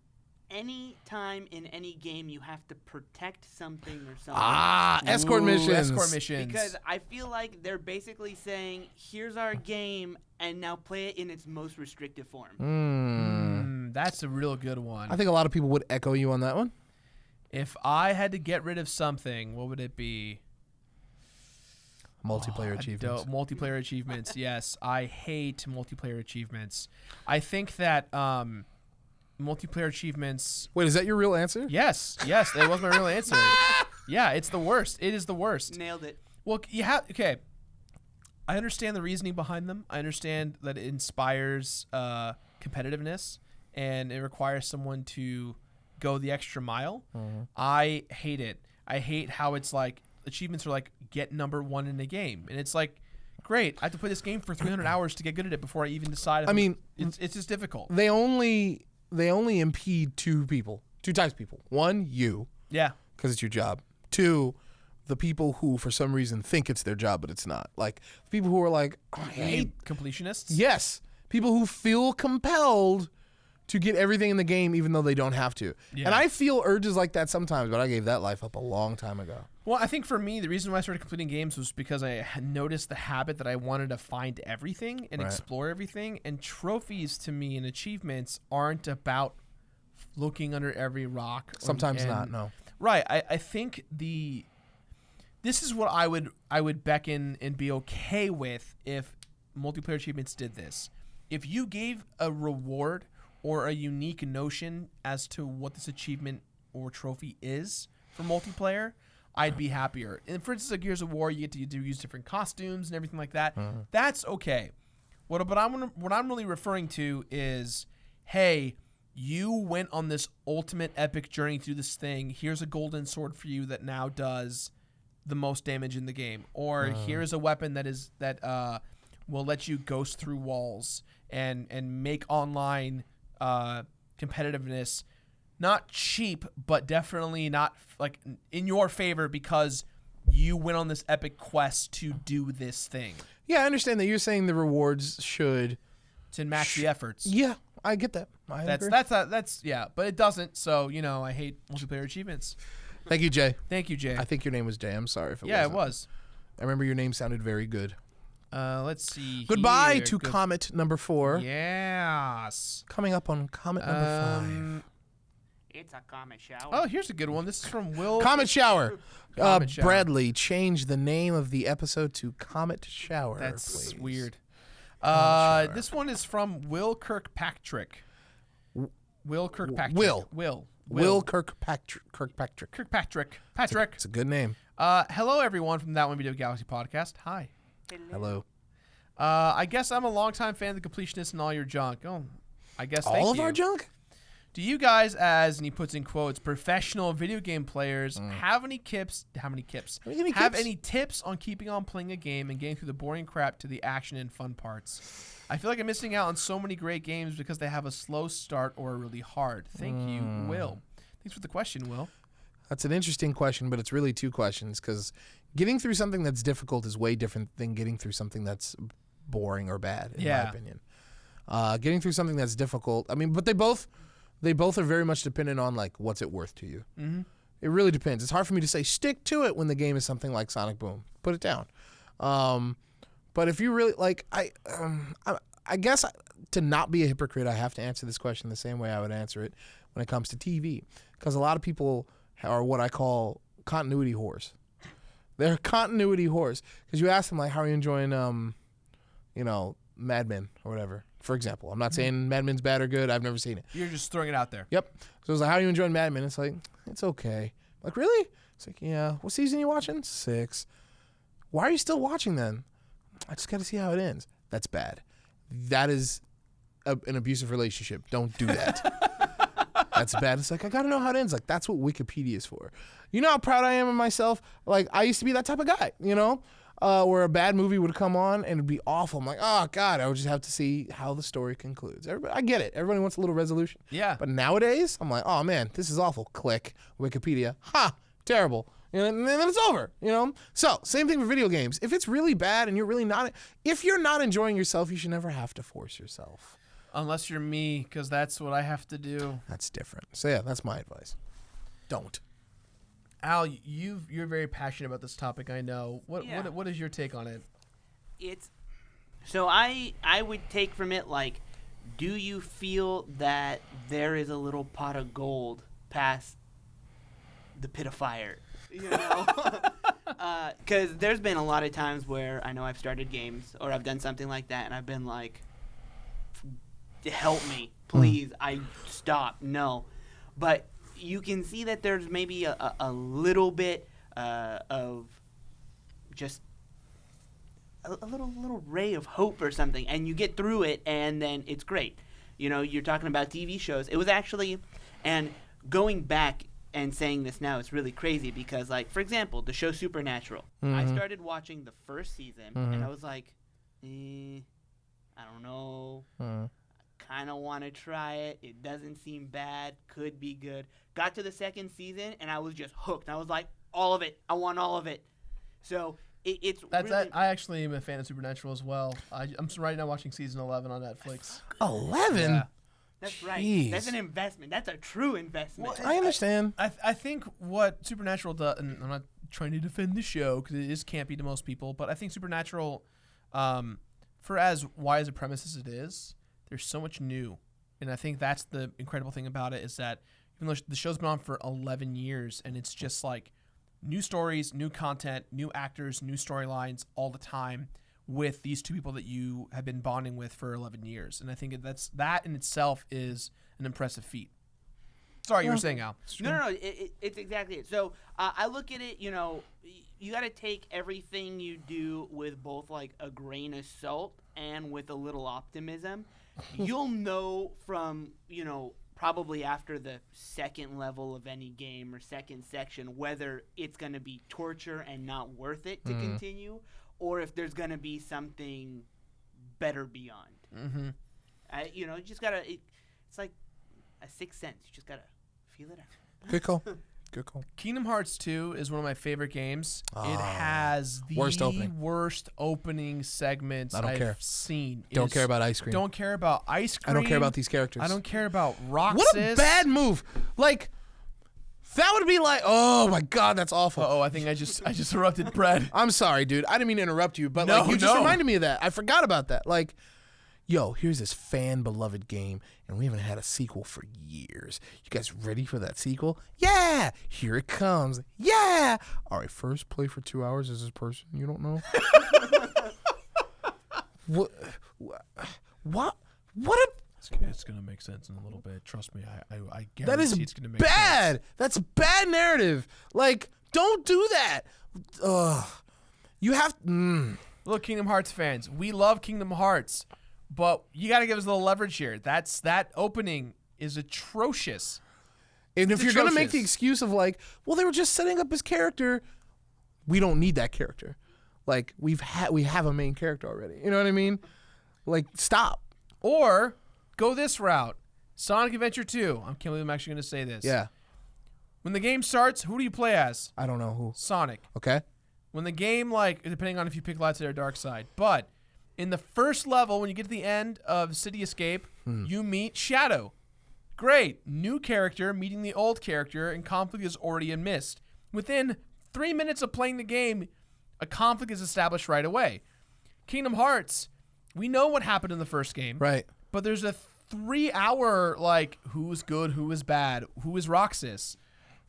Speaker 3: any time in any game you have to protect something or something.
Speaker 2: Escort missions.
Speaker 1: Escort missions.
Speaker 3: Because I feel like they're basically saying, here's our game, and now play it in its most restrictive form.
Speaker 1: That's a real good one.
Speaker 2: I think a lot of people would echo you on that one.
Speaker 1: If I had to get rid of something, what would it be?
Speaker 2: Multiplayer achievements.
Speaker 1: Multiplayer achievements, yes. I hate multiplayer achievements. I think that multiplayer achievements...
Speaker 2: Wait, is that your real answer?
Speaker 1: Yes, that was my real answer. Yeah, it's the worst. It is the worst.
Speaker 3: Nailed it.
Speaker 1: Well, okay. I understand the reasoning behind them. I understand that it inspires competitiveness, and it requires someone to go the extra mile. I hate it. I hate how it's like achievements are like get number 1 in the game, and it's like, great, I have to play this game for 300 hours to get good at it before I even decide. It's just difficult.
Speaker 2: They only impede two types of people. One, you.
Speaker 1: Yeah.
Speaker 2: Because it's your job. Two, the people who for some reason think it's their job but it's not. Like people who are like, oh, I hate
Speaker 1: completionists.
Speaker 2: Yes, people who feel compelled to get everything in the game even though they don't have to.
Speaker 1: Yeah.
Speaker 2: And I feel urges like that sometimes, but I gave that life up a long time ago.
Speaker 1: Well, I think for me, the reason why I started completing games was because I had noticed the habit that I wanted to find everything and explore everything. And trophies to me and achievements aren't about looking under every rock.
Speaker 2: Sometimes not, no.
Speaker 1: Right. I think this is what I would beckon and be okay with if multiplayer achievements did this. If you gave a reward or a unique notion as to what this achievement or trophy is for multiplayer, I'd be happier. And for instance, like Gears of War, you get to use different costumes and everything like that. That's okay. What I'm really referring to is, hey, you went on this ultimate epic journey through this thing. Here's a golden sword for you that now does the most damage in the game. Or here's a weapon that will let you ghost through walls and make online competitiveness not cheap, but definitely not like in your favor because you went on this epic quest to do this thing.
Speaker 2: Yeah, I understand that you're saying the rewards should
Speaker 1: to match the efforts.
Speaker 2: Yeah, I get that. I agree.
Speaker 1: That's but it doesn't. So I hate multiplayer achievements.
Speaker 2: Thank you, Jay.
Speaker 1: Thank you, Jay.
Speaker 2: I think your name was Jay. I'm sorry if it wasn't.
Speaker 1: Yeah, it was.
Speaker 2: I remember your name sounded very good.
Speaker 1: Let's see.
Speaker 2: Goodbye to Comet number 4.
Speaker 1: Yes.
Speaker 2: Coming up on Comet number 5.
Speaker 3: It's a comet shower.
Speaker 1: Oh, here's a good one. This is from Will.
Speaker 2: Comet Shower.
Speaker 1: Comet Shower.
Speaker 2: Bradley, change the name of the episode to Comet Shower.
Speaker 1: That's
Speaker 2: please.
Speaker 1: weird.
Speaker 2: Shower.
Speaker 1: This one is from Will Kirkpatrick. Will Kirkpatrick.
Speaker 2: Will Kirkpatrick.
Speaker 1: Kirkpatrick. Patrick.
Speaker 2: It's a good name.
Speaker 1: Hello, everyone from That One Video Galaxy podcast. Hi.
Speaker 2: Hello.
Speaker 1: I guess I'm a longtime fan of the Completionist and all your junk. Oh, I guess
Speaker 2: all of our junk?
Speaker 1: Do you guys, as, and he puts in quotes, professional video game players, have any tips on keeping on playing a game and getting through the boring crap to the action and fun parts? I feel like I'm missing out on so many great games because they have a slow start or are really hard. Thank you, Will. Thanks for the question, Will.
Speaker 2: That's an interesting question, but it's really two questions because getting through something that's difficult is way different than getting through something that's boring or bad, in my opinion. Getting through something that's difficult, but they both are very much dependent on like what's it worth to you. Mm-hmm. It really depends. It's hard for me to say stick to it when the game is something like Sonic Boom. Put it down. But if you really like, I guess to not be a hypocrite, I have to answer this question the same way I would answer it when it comes to TV, because a lot of people are what I call continuity whores. They're continuity whores because you ask them like, how are you enjoying, Mad Men or whatever. For example, I'm not saying Mad Men's bad or good. I've never seen it.
Speaker 1: You're just throwing it out there.
Speaker 2: Yep. So it's like, how are you enjoying Mad Men? It's like, it's okay. I'm like, really? It's like, yeah. What season are you watching? 6. Why are you still watching then? I just got to see how it ends. That's bad. That is an abusive relationship. Don't do that. That's bad. It's like, I got to know how it ends. Like, that's what Wikipedia is for. You know how proud I am of myself? Like, I used to be that type of guy, where a bad movie would come on and it'd be awful. I'm like, oh God, I would just have to see how the story concludes. Everybody, I get it. Everybody wants a little resolution.
Speaker 1: Yeah.
Speaker 2: But nowadays, I'm like, oh man, this is awful. Click Wikipedia. Ha, terrible. You know, and then it's over. You know. So same thing for video games. If it's really bad and if you're not enjoying yourself, you should never have to force yourself.
Speaker 1: Unless you're me, because that's what I have to do.
Speaker 2: That's different. So yeah, that's my advice. Don't.
Speaker 1: Al, you're very passionate about this topic. I know. What is your take on it?
Speaker 3: So I would take from it, like, do you feel that there is a little pot of gold past the pit of fire? You know, because there's been a lot of times where I know I've started games or I've done something like that, and I've been like, help me, please. I stop. No. But you can see that there's maybe a little bit of just a little ray of hope or something, and you get through it, and then it's great. You know, you're talking about TV shows. It was actually, and going back and saying this now, it's really crazy because, like, for example, the show Supernatural. I started watching the first season, and I was like, I don't know. Kind of want to try it. It doesn't seem bad. Could be good. Got to the second season, and I was just hooked. I was like, all of it. I want all of it. So it's really...
Speaker 1: I actually am a fan of Supernatural as well. I'm right now watching season 11 on Netflix.
Speaker 2: 11?
Speaker 1: Yeah.
Speaker 3: That's right.
Speaker 2: Jeez.
Speaker 3: That's an investment. That's a true investment.
Speaker 1: Well,
Speaker 2: I understand.
Speaker 1: I think what Supernatural does, and I'm not trying to defend the show because it is campy to most people, but I think Supernatural, for as wise a premise as it is, there's so much new. And I think that's the incredible thing about it is that even though the show's been on for 11 years and it's just like new stories, new content, new actors, new storylines all the time with these two people that you have been bonding with for 11 years. And I think that in itself is an impressive feat. Sorry, you were saying, Al.
Speaker 3: No. It's exactly it. So I look at it, you know, you got to take everything you do with both like a grain of salt and with a little optimism. You'll know from, you know, probably after the second level of any game or second section whether it's going to be torture and not worth it to continue, or if there's going to be something better beyond. You know, you just got to, it's like a sixth sense. You just got to feel it out.
Speaker 2: Good call. Good call.
Speaker 1: Kingdom Hearts 2 is one of my favorite games. It has the worst opening segments I've seen.
Speaker 2: Don't care about ice cream.
Speaker 1: Don't care about ice cream.
Speaker 2: I don't care about these characters.
Speaker 1: I don't care about Roxas.
Speaker 2: What a bad move. Like, that would be like, oh my God, that's awful.
Speaker 1: Uh-oh, I think I just interrupted Brad.
Speaker 2: I'm sorry, dude. I didn't mean to interrupt you, but
Speaker 1: No,
Speaker 2: like you just
Speaker 1: no.
Speaker 2: reminded me of that. I forgot about that. Like, yo, here's this fan-beloved game, and we haven't had a sequel for years. You guys ready for that sequel? Yeah! Here it comes. Yeah! All right, first play for 2 hours as this person you don't know. What a...
Speaker 1: It's going to make sense in a little bit. Trust me. I guarantee
Speaker 2: That is
Speaker 1: it's going to make
Speaker 2: bad.
Speaker 1: sense.
Speaker 2: That's bad narrative. Like, don't do that. Ugh. You have...
Speaker 1: Look, Kingdom Hearts fans, we love Kingdom Hearts. But you got to give us a little leverage here. That opening is atrocious.
Speaker 2: And if you're going to make the
Speaker 1: atrocious.
Speaker 2: excuse of like, well, they were just setting up his character, we don't need that character. Like we have a main character already. You know what I mean? Like stop.
Speaker 1: Or go this route. Sonic Adventure 2. I can't believe I'm actually going to say this.
Speaker 2: Yeah.
Speaker 1: When the game starts, who do you play as?
Speaker 2: I don't know who.
Speaker 1: Sonic.
Speaker 2: Okay.
Speaker 1: When the game, like, depending on if you pick light side or dark side. But in the first level, when you get to the end of City Escape, you meet Shadow. Great. New character meeting the old character, and conflict is already in Mist. Within 3 minutes of playing the game, a conflict is established right away. Kingdom Hearts, we know what happened in the first game.
Speaker 2: Right.
Speaker 1: But there's a 3-hour, like, who is good, who is bad, who is Roxas.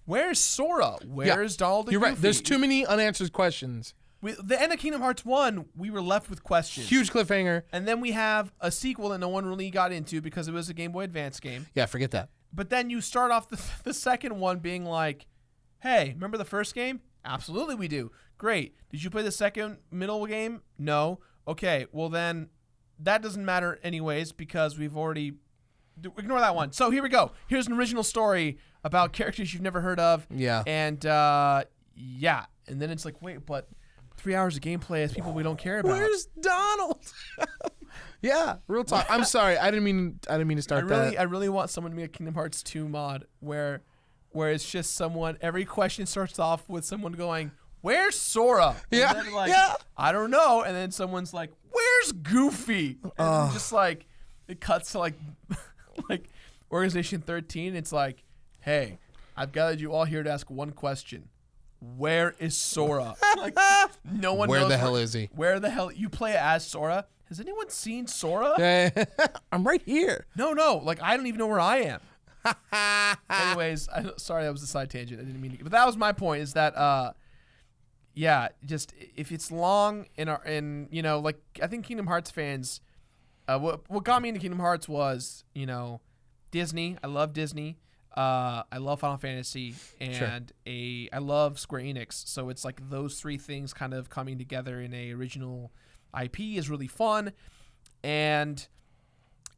Speaker 1: Where's Sora? Where's Donald and
Speaker 2: You're
Speaker 1: Goofy?
Speaker 2: right. There's too many unanswered questions.
Speaker 1: The end of Kingdom Hearts 1, we were left with questions.
Speaker 2: Huge cliffhanger.
Speaker 1: And then we have a sequel that no one really got into because it was a Game Boy Advance game.
Speaker 2: Yeah, forget that.
Speaker 1: But then you start off the second one being like, hey, remember the first game? Absolutely we do. Great. Did you play the second middle game? No. Okay, well then that doesn't matter anyways because we've already... Ignore that one. So here we go. Here's an original story about characters you've never heard of.
Speaker 2: Yeah.
Speaker 1: And yeah. And then it's like, wait, but 3 hours of gameplay as people we don't care about.
Speaker 2: Where's Donald? Yeah, real talk. I'm sorry. I didn't mean to start that.
Speaker 1: I really want someone to make a Kingdom Hearts 2 mod where it's just someone. Every question starts off with someone going, "Where's Sora?" And
Speaker 2: Yeah,
Speaker 1: then like,
Speaker 2: yeah.
Speaker 1: I don't know. And then someone's like, "Where's Goofy?" And then just like it cuts to like like Organization 13. It's like, "Hey, I've gathered you all here to ask one question. Where is Sora?" Like, no one knows.
Speaker 2: Where the hell is he?
Speaker 1: Where the hell you play as Sora? Has anyone seen Sora?
Speaker 2: I'm right here.
Speaker 1: No. Like, I don't even know where I am. Anyways, sorry, that was a side tangent. I didn't mean to. But that was my point. Is that, yeah, just if it's long and you know, like I think Kingdom Hearts fans, what got me into Kingdom Hearts was Disney. I love Disney. I love Final Fantasy, and I love Square Enix. So it's like those three things kind of coming together in a original IP is really fun, and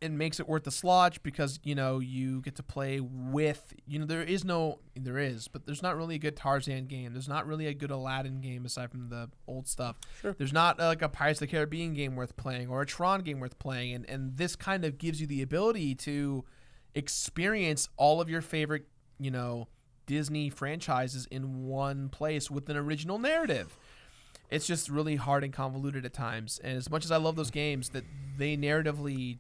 Speaker 1: it makes it worth the slodge because you get to play with there is but there's not really a good Tarzan game. There's not really a good Aladdin game aside from the old stuff. Sure. There's not like a Pirates of the Caribbean game worth playing or a Tron game worth playing, and this kind of gives you the ability to experience all of your favorite Disney franchises in one place with an original narrative. It's just really hard and convoluted at times, and as much as I love those games, that they narratively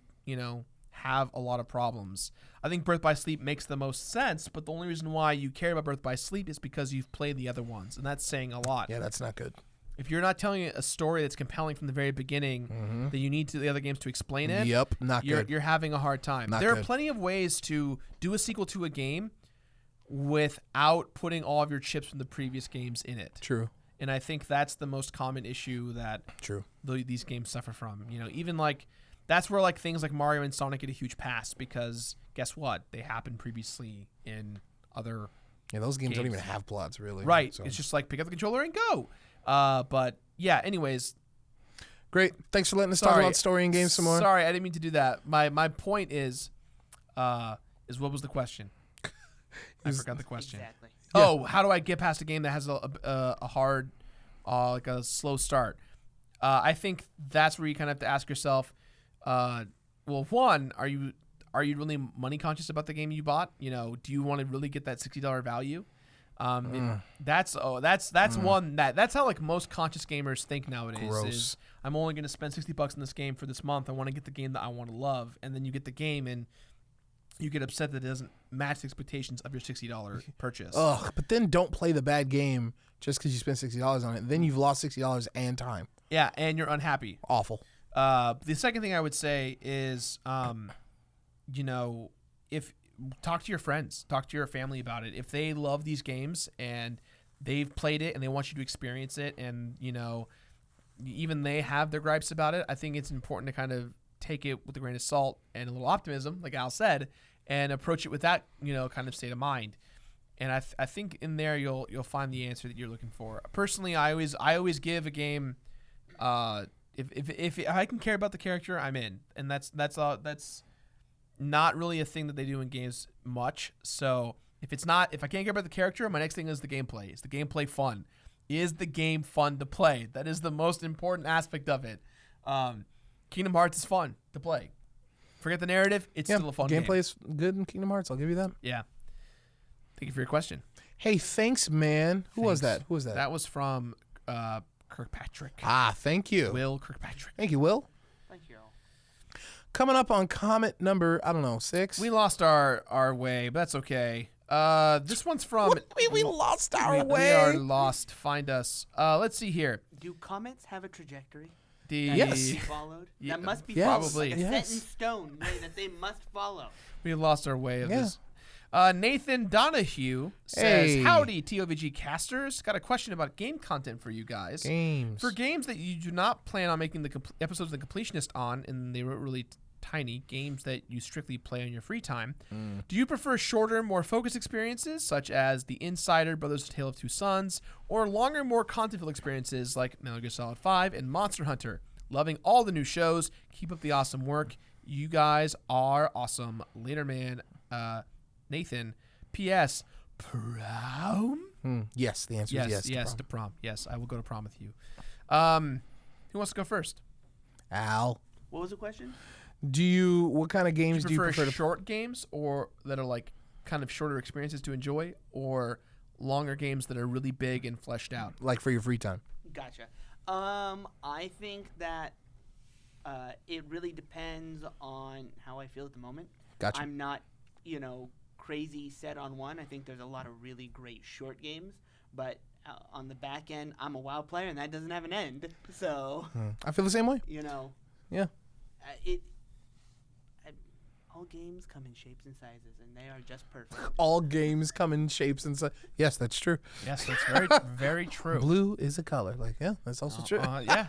Speaker 1: have a lot of problems. I think Birth by Sleep makes the most sense, but the only reason why you care about Birth by Sleep is because you've played the other ones, and that's saying a lot.
Speaker 2: Yeah, that's not good.
Speaker 1: If you're not telling a story that's compelling from the very beginning, that you need the other games to explain it.
Speaker 2: Yep, not good.
Speaker 1: You're having a hard time.
Speaker 2: Not
Speaker 1: there
Speaker 2: good.
Speaker 1: are plenty of ways to do a sequel to a game without putting all of your chips from the previous games in it.
Speaker 2: True.
Speaker 1: And I think that's the most common issue that these games suffer from. Even like that's where like things like Mario and Sonic get a huge pass because guess what? They happened previously in other
Speaker 2: those games don't even have plots really.
Speaker 1: Right.
Speaker 2: So.
Speaker 1: It's just like pick up the controller and go. But yeah, anyways.
Speaker 2: Great. Thanks for letting us talk about story and games some more.
Speaker 1: Sorry, I didn't mean to do that. My point is what was the question? I forgot the question.
Speaker 3: Exactly.
Speaker 2: Yeah.
Speaker 1: Oh, how do I get past a game that has a hard, like a slow start? I think that's where you kind of have to ask yourself, well, one, are you really money conscious about the game you bought? Do you want to really get that $60 value? That's one that's how like most conscious gamers think nowadays.
Speaker 2: Gross.
Speaker 1: Is I'm only going to spend $60 in this game for this month. I want to get the game that I want to love, and then you get the game and you get upset that it doesn't match the expectations of your $60 purchase.
Speaker 2: Ugh, but then don't play the bad game just because you spent $60 on it. Then you've lost $60 and time.
Speaker 1: Yeah, and you're unhappy.
Speaker 2: Awful.
Speaker 1: The second thing I would say is, if talk to your friends, talk to your family about it. If they love these games and they've played it and they want you to experience it, and even they have their gripes about it, I think it's important to kind of take it with a grain of salt and a little optimism, like Al said, and approach it with that kind of state of mind. And I think in there you'll find the answer that you're looking for. Personally, I always give a game. If I can care about the character, I'm in, and that's not really a thing that they do in games much. So if I can't care about the character, my next thing is the gameplay. Is the gameplay fun? Is the game fun to play? That is the most important aspect of it. Kingdom Hearts is fun to play. Forget the narrative; it's still a fun game.
Speaker 2: Gameplay is good in Kingdom Hearts. I'll give you that.
Speaker 1: Yeah. Thank you for your question.
Speaker 2: Hey, thanks, man. Who was that?
Speaker 1: That was from Kirkpatrick.
Speaker 2: Thank you.
Speaker 1: Will Kirkpatrick.
Speaker 2: Thank you, Will.
Speaker 3: Thank you.
Speaker 2: Coming up on Comet number, 6.
Speaker 1: We lost our way, but that's okay. This one's from.
Speaker 2: What do you mean we lost our way?
Speaker 1: We are lost. Find us. Let's see here.
Speaker 3: Do comets have a trajectory?
Speaker 2: Yes.
Speaker 3: Must be followed?
Speaker 1: Yeah,
Speaker 3: that must be
Speaker 1: probably.
Speaker 3: followed. Like a
Speaker 2: Yes.
Speaker 3: set in stone way that they must follow.
Speaker 1: We lost our way of this. Nathan Donahue says,
Speaker 2: Hey.
Speaker 1: Howdy, TOVG casters. Got a question about game content for you guys.
Speaker 2: Games.
Speaker 1: For games that you do not plan on making the episodes of The Completionist on, and they were really tiny, games that you strictly play on your free time, do you prefer shorter, more focused experiences, such as The Insider, Brothers: A Tale of Two Sons, or longer, more content-filled experiences like Metal Gear Solid 5 and Monster Hunter? Loving all the new shows. Keep up the awesome work. You guys are awesome. Later, man. Nathan. P.S. Proum?
Speaker 2: Yes, the answer is yes.
Speaker 1: to prom. Yes, I will go to prom with you. Who wants to go first?
Speaker 2: Al,
Speaker 3: What was the question?
Speaker 2: what kind of games do you prefer to
Speaker 1: short games or that are like kind of shorter experiences to enjoy, or longer games that are really big and fleshed out?
Speaker 2: like for your free time?
Speaker 3: Gotcha. I think that it really depends on how I feel at the moment.
Speaker 2: Gotcha.
Speaker 3: I'm not, crazy set on one. I think there's a lot of really great short games, but on the back end, I'm a WoW player, and that doesn't have an end. So,
Speaker 2: I feel the same way.
Speaker 3: Yeah. All games come in shapes and sizes, and they are just perfect.
Speaker 2: All games come in shapes and sizes. Yes, that's true.
Speaker 1: Yes, that's very, very true.
Speaker 2: Blue is a color. Like, yeah, that's also true.
Speaker 1: Yeah.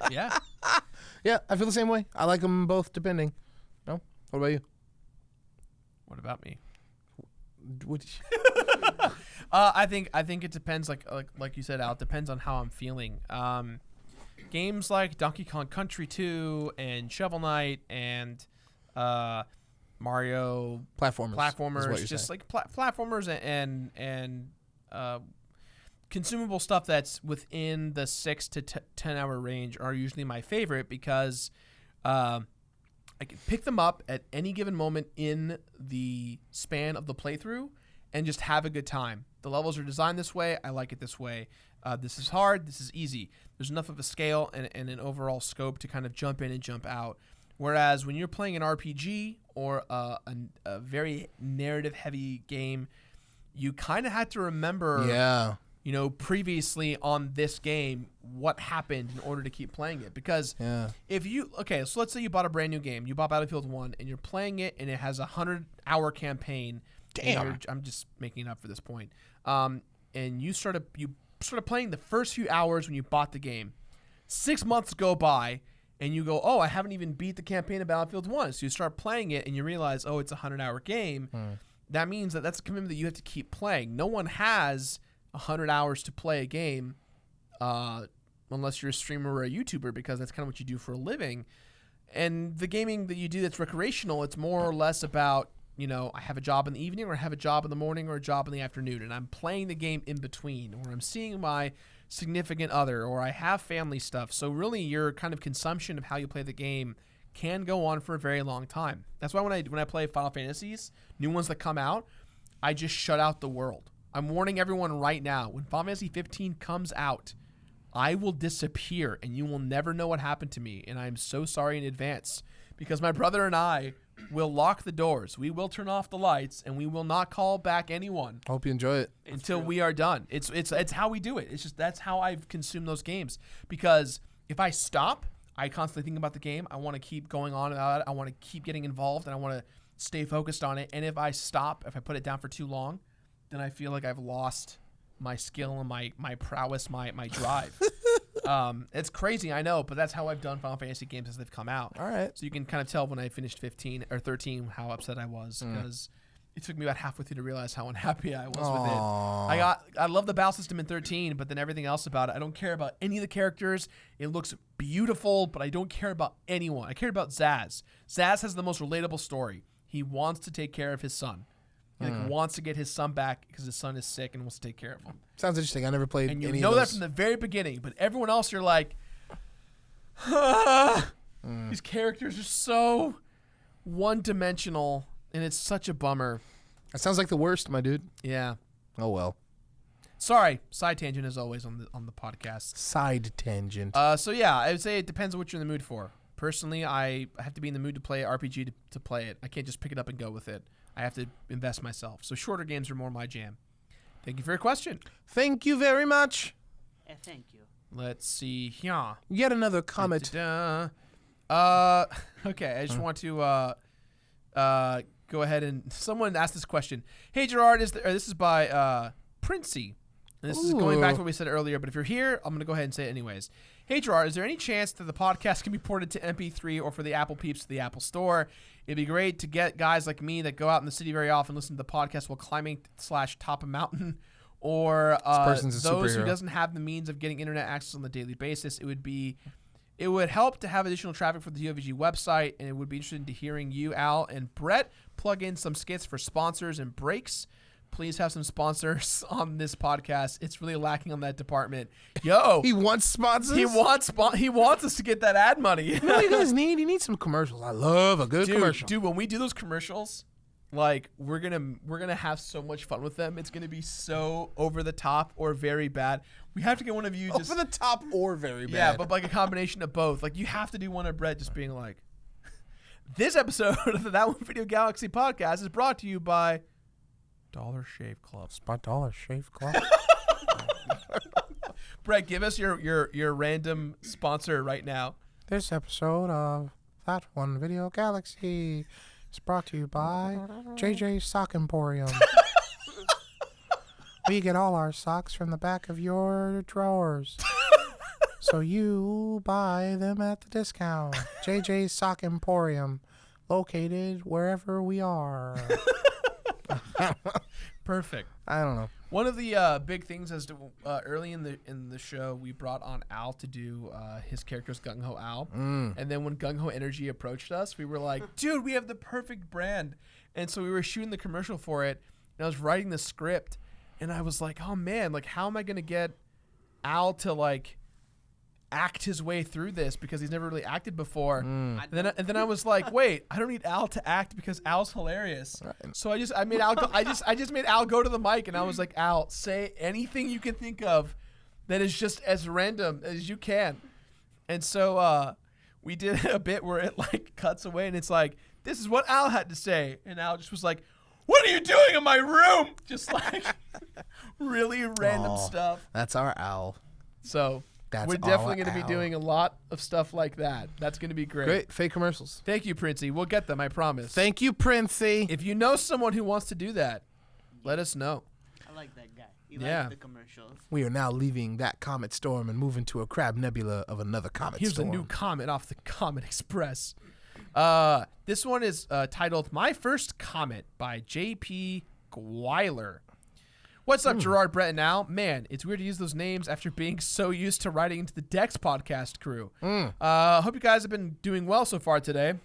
Speaker 2: Yeah, I feel the same way. I like them both depending. No? What about you?
Speaker 1: What about me?
Speaker 2: What?
Speaker 1: I think it depends. Like you said, Al. It depends on how I'm feeling. Games like Donkey Kong Country 2 and Shovel Knight and Mario platformers, just saying. Like platformers and consumable stuff that's within the 6 to 10 hour range are usually my favorite because I can pick them up at any given moment in the span of the playthrough and just have a good time. The levels are designed this way. I like it this way. This is hard. This is easy. There's enough of a scale and an overall scope to kind of jump in and jump out. Whereas when you're playing an RPG or a very narrative-heavy game, you kind of had to remember, previously on this game, what happened in order to keep playing it. Because so let's say you bought a brand new game. You bought Battlefield 1, and you're playing it, and it has a 100-hour campaign.
Speaker 2: Damn.
Speaker 1: I'm just making it up for this point. And you started playing the first few hours when you bought the game. 6 months go by, and you go, oh, I haven't even beat the campaign of Battlefield 1. So you start playing it, and you realize, oh, it's a 100-hour game. That means that's a commitment that you have to keep playing. No one has 100 hours to play a game unless you're a streamer or a YouTuber, because that's kind of what you do for a living. And the gaming that you do that's recreational, it's more or less about, I have a job in the evening, or I have a job in the morning, or a job in the afternoon, and I'm playing the game in between, or I'm seeing my significant other, or I have family stuff. So really your kind of consumption of how you play the game can go on for a very long time. That's why when I play Final Fantasies, new ones that come out, I just shut out the world. I'm warning everyone right now, when Final Fantasy 15 comes out, I will disappear and you will never know what happened to me, and I'm so sorry in advance, because my brother and I will lock the doors. We will turn off the lights, and we will not call back anyone.
Speaker 2: Hope you enjoy it
Speaker 1: until we are done. It's how we do it. It's just that's how I've consumed those games, because if I stop, I constantly think about the game. I want to keep going on about it. I want to keep getting involved, and I want to stay focused on it. And if I stop, if I put it down for too long, then I feel like I've lost my skill and my prowess, my drive. It's crazy, I know, but that's how I've done Final Fantasy games as they've come out.
Speaker 2: All right.
Speaker 1: So you can kind of tell when I finished 15 or 13 how upset I was, because it took me about halfway through to realize how unhappy I was with it. I love the battle system in 13, but then everything else about it, I don't care about any of the characters. It looks beautiful, but I don't care about anyone. I care about Zaz. Zaz has the most relatable story. He wants to take care of his son. He wants to get his son back because his son is sick and wants to take care of him.
Speaker 2: Sounds interesting. I never played
Speaker 1: and
Speaker 2: any
Speaker 1: you know
Speaker 2: of those.
Speaker 1: that from the very beginning, but everyone else, you're like, these characters are so one-dimensional, and it's such a bummer.
Speaker 2: That sounds like the worst, my dude.
Speaker 1: Yeah.
Speaker 2: Oh well.
Speaker 1: Sorry, side tangent as always on the podcast.
Speaker 2: Side tangent.
Speaker 1: So yeah, I would say it depends on what you're in the mood for. Personally, I have to be in the mood to play RPG to play it. I can't just pick it up and go with it. I have to invest myself. So shorter games are more my jam. Thank you for your question.
Speaker 2: Thank you very much.
Speaker 3: Thank you.
Speaker 1: Let's see here.
Speaker 2: Yet another Comet.
Speaker 1: Okay, I just want to go ahead and someone asked this question. Hey Jirard, this is by Princey. And this is going back to what we said earlier, but if you're here, I'm going to go ahead and say it anyways. Hey Jirard, is there any chance that the podcast can be ported to MP3 or for the Apple Peeps to the Apple Store? It'd be great to get guys like me that go out in the city very often, listen to the podcast while climbing / top a mountain, or those who doesn't have the means of getting internet access on a daily basis. It would help to have additional traffic for the TOVG website, and it would be interesting to hearing you, Al, and Brett plug in some skits for sponsors and breaks. please have some sponsors on this podcast. It's really lacking on that department. Yo,
Speaker 2: He wants sponsors.
Speaker 1: he wants us to get that ad money.
Speaker 2: You know what you guys need? You need some commercials. I love a good commercial.
Speaker 1: Dude, when we do those commercials, like we're gonna have so much fun with them. It's gonna be so over the top or very bad. We have to get one of you just
Speaker 2: Over the top or very bad.
Speaker 1: yeah, but like a combination of both. Like you have to do one of Brett just being like, this episode of the That One Video Galaxy podcast is brought to you by Dollar Shave Club.
Speaker 2: by Dollar Shave Club.
Speaker 1: Brett, give us your random sponsor right now.
Speaker 2: This episode of That One Video Galaxy is brought to you by JJ Sock Emporium. We get all our socks from the back of your drawers. So you buy them at the discount. JJ Sock Emporium, located wherever we are.
Speaker 1: Perfect.
Speaker 2: I don't know.
Speaker 1: One of the big things as to early in the show, we brought on Al to do his character's Gung Ho Al, and then when Gung Ho Energy approached us, we were like, "Dude, we have the perfect brand," and so we were shooting the commercial for it, and I was writing the script, and I was like, "Oh man, like how am I gonna get Al to like act his way through this because he's never really acted before?" And then I was like, wait, I don't need Al to act because Al's hilarious. Right. So I made Al go, I just made Al go to the mic and I was like, Al, say anything you can think of that is just as random as you can. And so we did a bit where it like cuts away and it's like, this is what Al had to say, and Al just was like, what are you doing in my room? Just like really random stuff.
Speaker 2: That's our Al.
Speaker 1: So we're definitely going to be doing a lot of stuff like that. That's going to be great.
Speaker 2: Great. Fake commercials.
Speaker 1: Thank you, Princey. We'll get them, I promise.
Speaker 2: Thank you, Princey.
Speaker 1: If you know someone who wants to do that, let us know.
Speaker 3: I like that guy. He
Speaker 1: Yeah.
Speaker 3: likes the commercials.
Speaker 2: We are now leaving that comet storm and moving to a crab nebula of another comet
Speaker 1: Here's
Speaker 2: storm.
Speaker 1: a new comet off the Comet Express. This one is titled My First Comet by J.P. Gweiler. What's up, Jirard, Brett, and Al? Man, it's weird to use those names after being so used to writing into the Dex podcast crew. Hope you guys have been doing well so far today.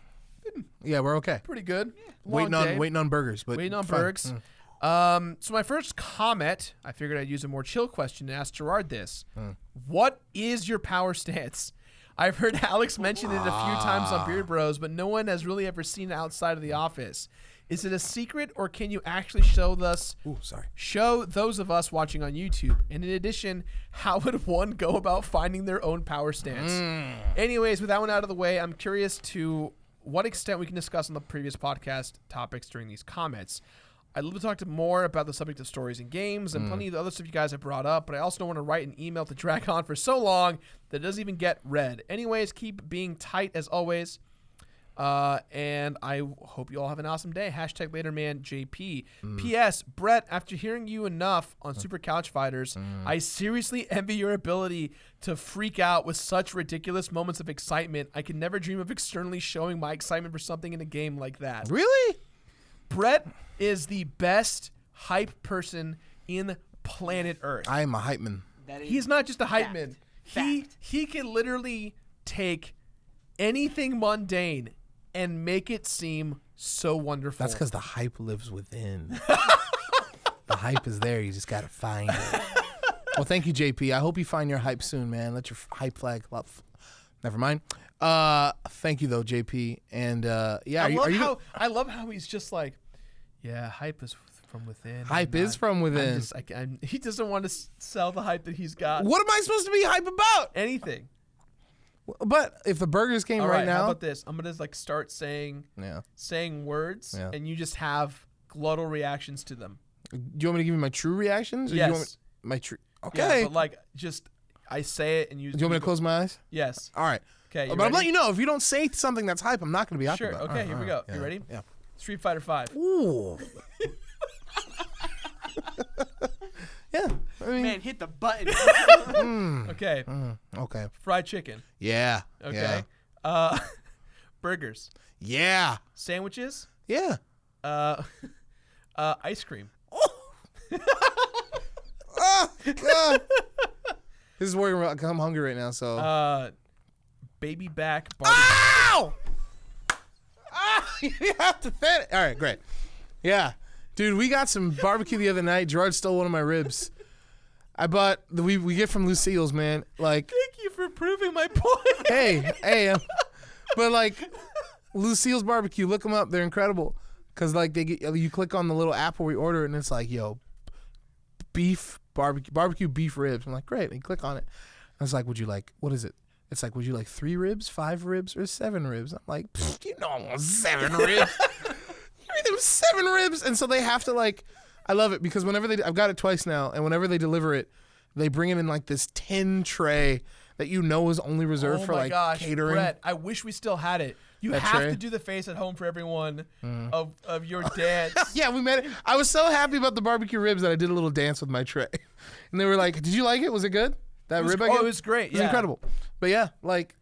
Speaker 2: Yeah, we're okay.
Speaker 1: Pretty good.
Speaker 2: Waiting on burgers, but
Speaker 1: Waiting on
Speaker 2: fine.
Speaker 1: Bergs. So my first comment, I figured I'd use a more chill question and ask Jirard this. What is your power stance? I've heard Alex mention it a few times on Beard Bros, but no one has really ever seen it outside of the office. Is it a secret, or can you actually show those of us watching on YouTube? And in addition, how would one go about finding their own power stance? Anyways, with that one out of the way, I'm curious to what extent we can discuss on the previous podcast topics during these comments. I'd love to talk more about the subject of stories and games and plenty of the other stuff you guys have brought up, but I also don't want to write an email to drag on for so long that it doesn't even get read. Anyways, keep being tight as always. And I hope you all have an awesome day. Hashtag LatermanJP. P.S. Brett, after hearing you enough on Super Couch Fighters, I seriously envy your ability to freak out with such ridiculous moments of excitement. I could never dream of externally showing my excitement for something in a game like that.
Speaker 2: Really?
Speaker 1: Brett is the best hype person in planet Earth.
Speaker 2: I am a hype man.
Speaker 1: He's not just a hype man. He can literally take anything mundane and make it seem so wonderful.
Speaker 2: That's because the hype lives within. The hype is there. You just got to find it. Well, thank you, JP. I hope you find your hype soon, man. Let your hype flag love. Never mind. Thank you, though, JP. And, yeah.
Speaker 1: I love how he's just like, yeah, hype is from within.
Speaker 2: Hype is from within.
Speaker 1: He doesn't want to sell the hype that he's got.
Speaker 2: What am I supposed to be hype about?
Speaker 1: Anything.
Speaker 2: But if the burgers came
Speaker 1: All
Speaker 2: right now.
Speaker 1: How about this? I'm gonna like start saying words, and you just have glottal reactions to them.
Speaker 2: Do you want me to give you my true reactions? Or
Speaker 1: Yes.
Speaker 2: Do you want my true. Okay.
Speaker 1: Yeah, but like just I say it and you.
Speaker 2: Do you want me to close my eyes?
Speaker 1: Yes.
Speaker 2: All right.
Speaker 1: Okay.
Speaker 2: But I'm letting you know, if you don't say something that's hype, I'm not gonna be hype
Speaker 1: Sure.
Speaker 2: about it.
Speaker 1: Okay. Here we go. You ready?
Speaker 2: Yeah.
Speaker 1: Street Fighter 5.
Speaker 2: Ooh. Yeah. I mean,
Speaker 3: Man, hit the button.
Speaker 1: Okay.
Speaker 2: Okay.
Speaker 1: Fried chicken.
Speaker 2: Yeah.
Speaker 1: Okay. Burgers.
Speaker 2: Yeah.
Speaker 1: Sandwiches.
Speaker 2: Yeah.
Speaker 1: Ice cream.
Speaker 2: Oh, God. This is where I'm hungry right now, so.
Speaker 1: Baby back barbecue.
Speaker 2: Ow! Ah, you have to fit it. All right, great. Yeah. Dude, we got some barbecue the other night. Jirard stole one of my ribs. I bought we get from Lucille's, man. Like,
Speaker 1: Thank you for proving my point.
Speaker 2: hey, but like Lucille's barbecue, look them up. They're incredible. Cause like you click on the little app where we order it, and it's like, yo, beef barbecue beef ribs. I'm like, great. And you click on it. I was like, would you like, what is it? It's like, would you like 3 ribs, 5 ribs, or 7 ribs? I'm like, you know, I want 7 ribs. Give me them 7 ribs. And so they have to like, I love it because whenever I've got it twice now, and whenever they deliver it, they bring it in like this tin tray that you know is only reserved for like catering.
Speaker 1: Brett, I wish we still had it. You
Speaker 2: That
Speaker 1: have
Speaker 2: tray?
Speaker 1: to do the face at home for everyone of your dance.
Speaker 2: Yeah, we made it. I was so happy about the barbecue ribs that I did a little dance with my tray. And they were like, did you like it? Was it good? That rib I got?
Speaker 1: It was great.
Speaker 2: It was incredible. But yeah, like,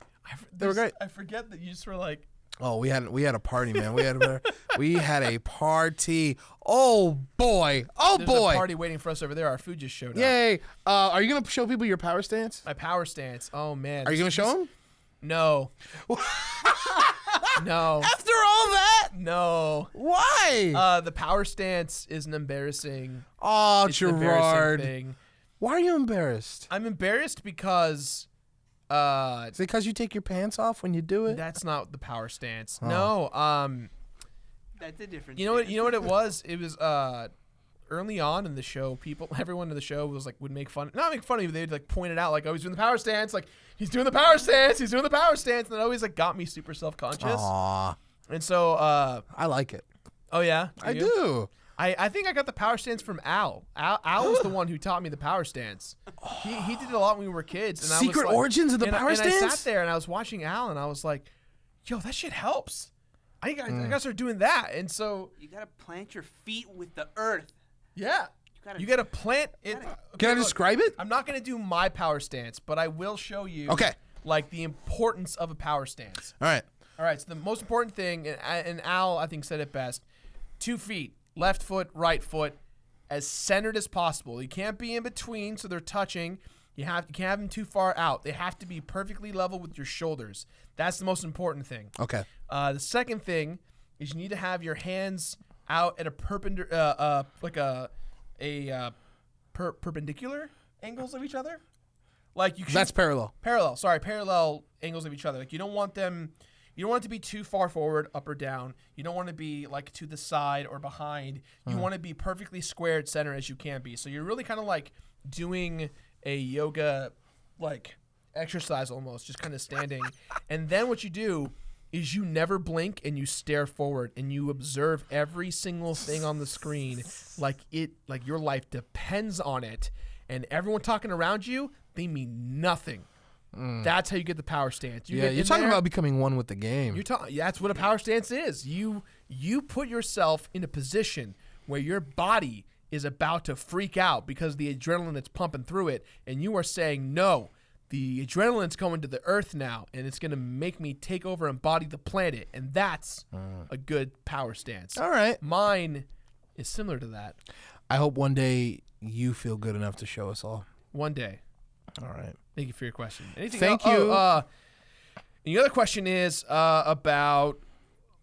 Speaker 2: they were great.
Speaker 1: I forget that you just were like,
Speaker 2: Oh, we had a party, man. We had a party. Oh boy.
Speaker 1: there's a party waiting for us over there. Our food just showed up.
Speaker 2: Yay. Are you gonna show people your power stance?
Speaker 1: My power stance. Oh man.
Speaker 2: Are you gonna show them?
Speaker 1: No. No.
Speaker 2: After all that?
Speaker 1: No.
Speaker 2: Why?
Speaker 1: The power stance is an embarrassing.
Speaker 2: Oh,
Speaker 1: It's an embarrassing
Speaker 2: Jirard.
Speaker 1: thing.
Speaker 2: Why are you embarrassed?
Speaker 1: I'm embarrassed because
Speaker 2: Is it because you take your pants off when you do it?
Speaker 1: that's not the power stance.
Speaker 2: Oh.
Speaker 1: No.
Speaker 3: That's a different.
Speaker 1: You know what it was? It was early on in the show, everyone in the show was like, would make fun, not make fun of me, they'd like point it out, like, oh, he's doing the power stance, like, he's doing the power stance, and it always like got me super self-conscious.
Speaker 2: Aw.
Speaker 1: And so,
Speaker 2: I like it.
Speaker 1: oh yeah?
Speaker 2: I do.
Speaker 1: I think I got the power stance from Al. Al was the one who taught me the power stance. He did it a lot when we were kids. And I was
Speaker 2: Secret
Speaker 1: like,
Speaker 2: origins of the power
Speaker 1: and
Speaker 2: stance?
Speaker 1: I sat there and I was watching Al and I was like, yo, that shit helps. I gotta start doing that. And so,
Speaker 3: You gotta plant your feet with the earth.
Speaker 1: yeah. You gotta plant it.
Speaker 2: Can I
Speaker 1: look,
Speaker 2: describe it?
Speaker 1: I'm not gonna do my power stance, but I will show you.
Speaker 2: Okay.
Speaker 1: Like the importance of a power stance.
Speaker 2: All right.
Speaker 1: All right. So the most important thing, and Al I think said it best: 2 feet, left foot, right foot, as centered as possible. You can't be in between, so they're touching. You can't have them too far out. They have to be perfectly level with your shoulders. That's the most important thing.
Speaker 2: Okay.
Speaker 1: The second thing is you need to have your hands out at a perpendicular, perpendicular angles of each other. Like you.
Speaker 2: That's parallel.
Speaker 1: Parallel angles of each other. Like you don't want them. You don't want it to be too far forward, up or down. You don't want to be like to the side or behind. You want to be perfectly squared center as you can be. So you're really kind of like doing a yoga like exercise almost, just kind of standing. And then what you do is you never blink and you stare forward and you observe every single thing on the screen like your life depends on it. And everyone talking around you, they mean nothing. That's how you get the power stance.
Speaker 2: You're talking about becoming one with the game.
Speaker 1: That's what a power stance is. You put yourself in a position where your body is about to freak out because the adrenaline that's pumping through it, and you are saying, no, the adrenaline's going to the earth now, and it's going to make me take over and body the planet, and that's a good power stance.
Speaker 2: All right.
Speaker 1: Mine is similar to that.
Speaker 2: I hope one day you feel good enough to show us all.
Speaker 1: One day.
Speaker 2: All right.
Speaker 1: Thank you for your question. Anything
Speaker 2: Thank
Speaker 1: else?
Speaker 2: you.
Speaker 1: And the other question is about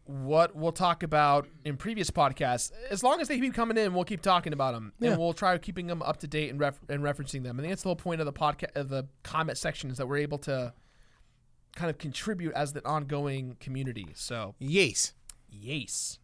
Speaker 1: what we'll talk about in previous podcasts. As long as they keep coming in, we'll keep talking about them,
Speaker 2: Yeah.
Speaker 1: and we'll try keeping them up to date and referencing them. I think that's the whole point of the podcast, of the comment section, is that we're able to kind of contribute as the ongoing community. So,
Speaker 2: Yes.
Speaker 1: yes.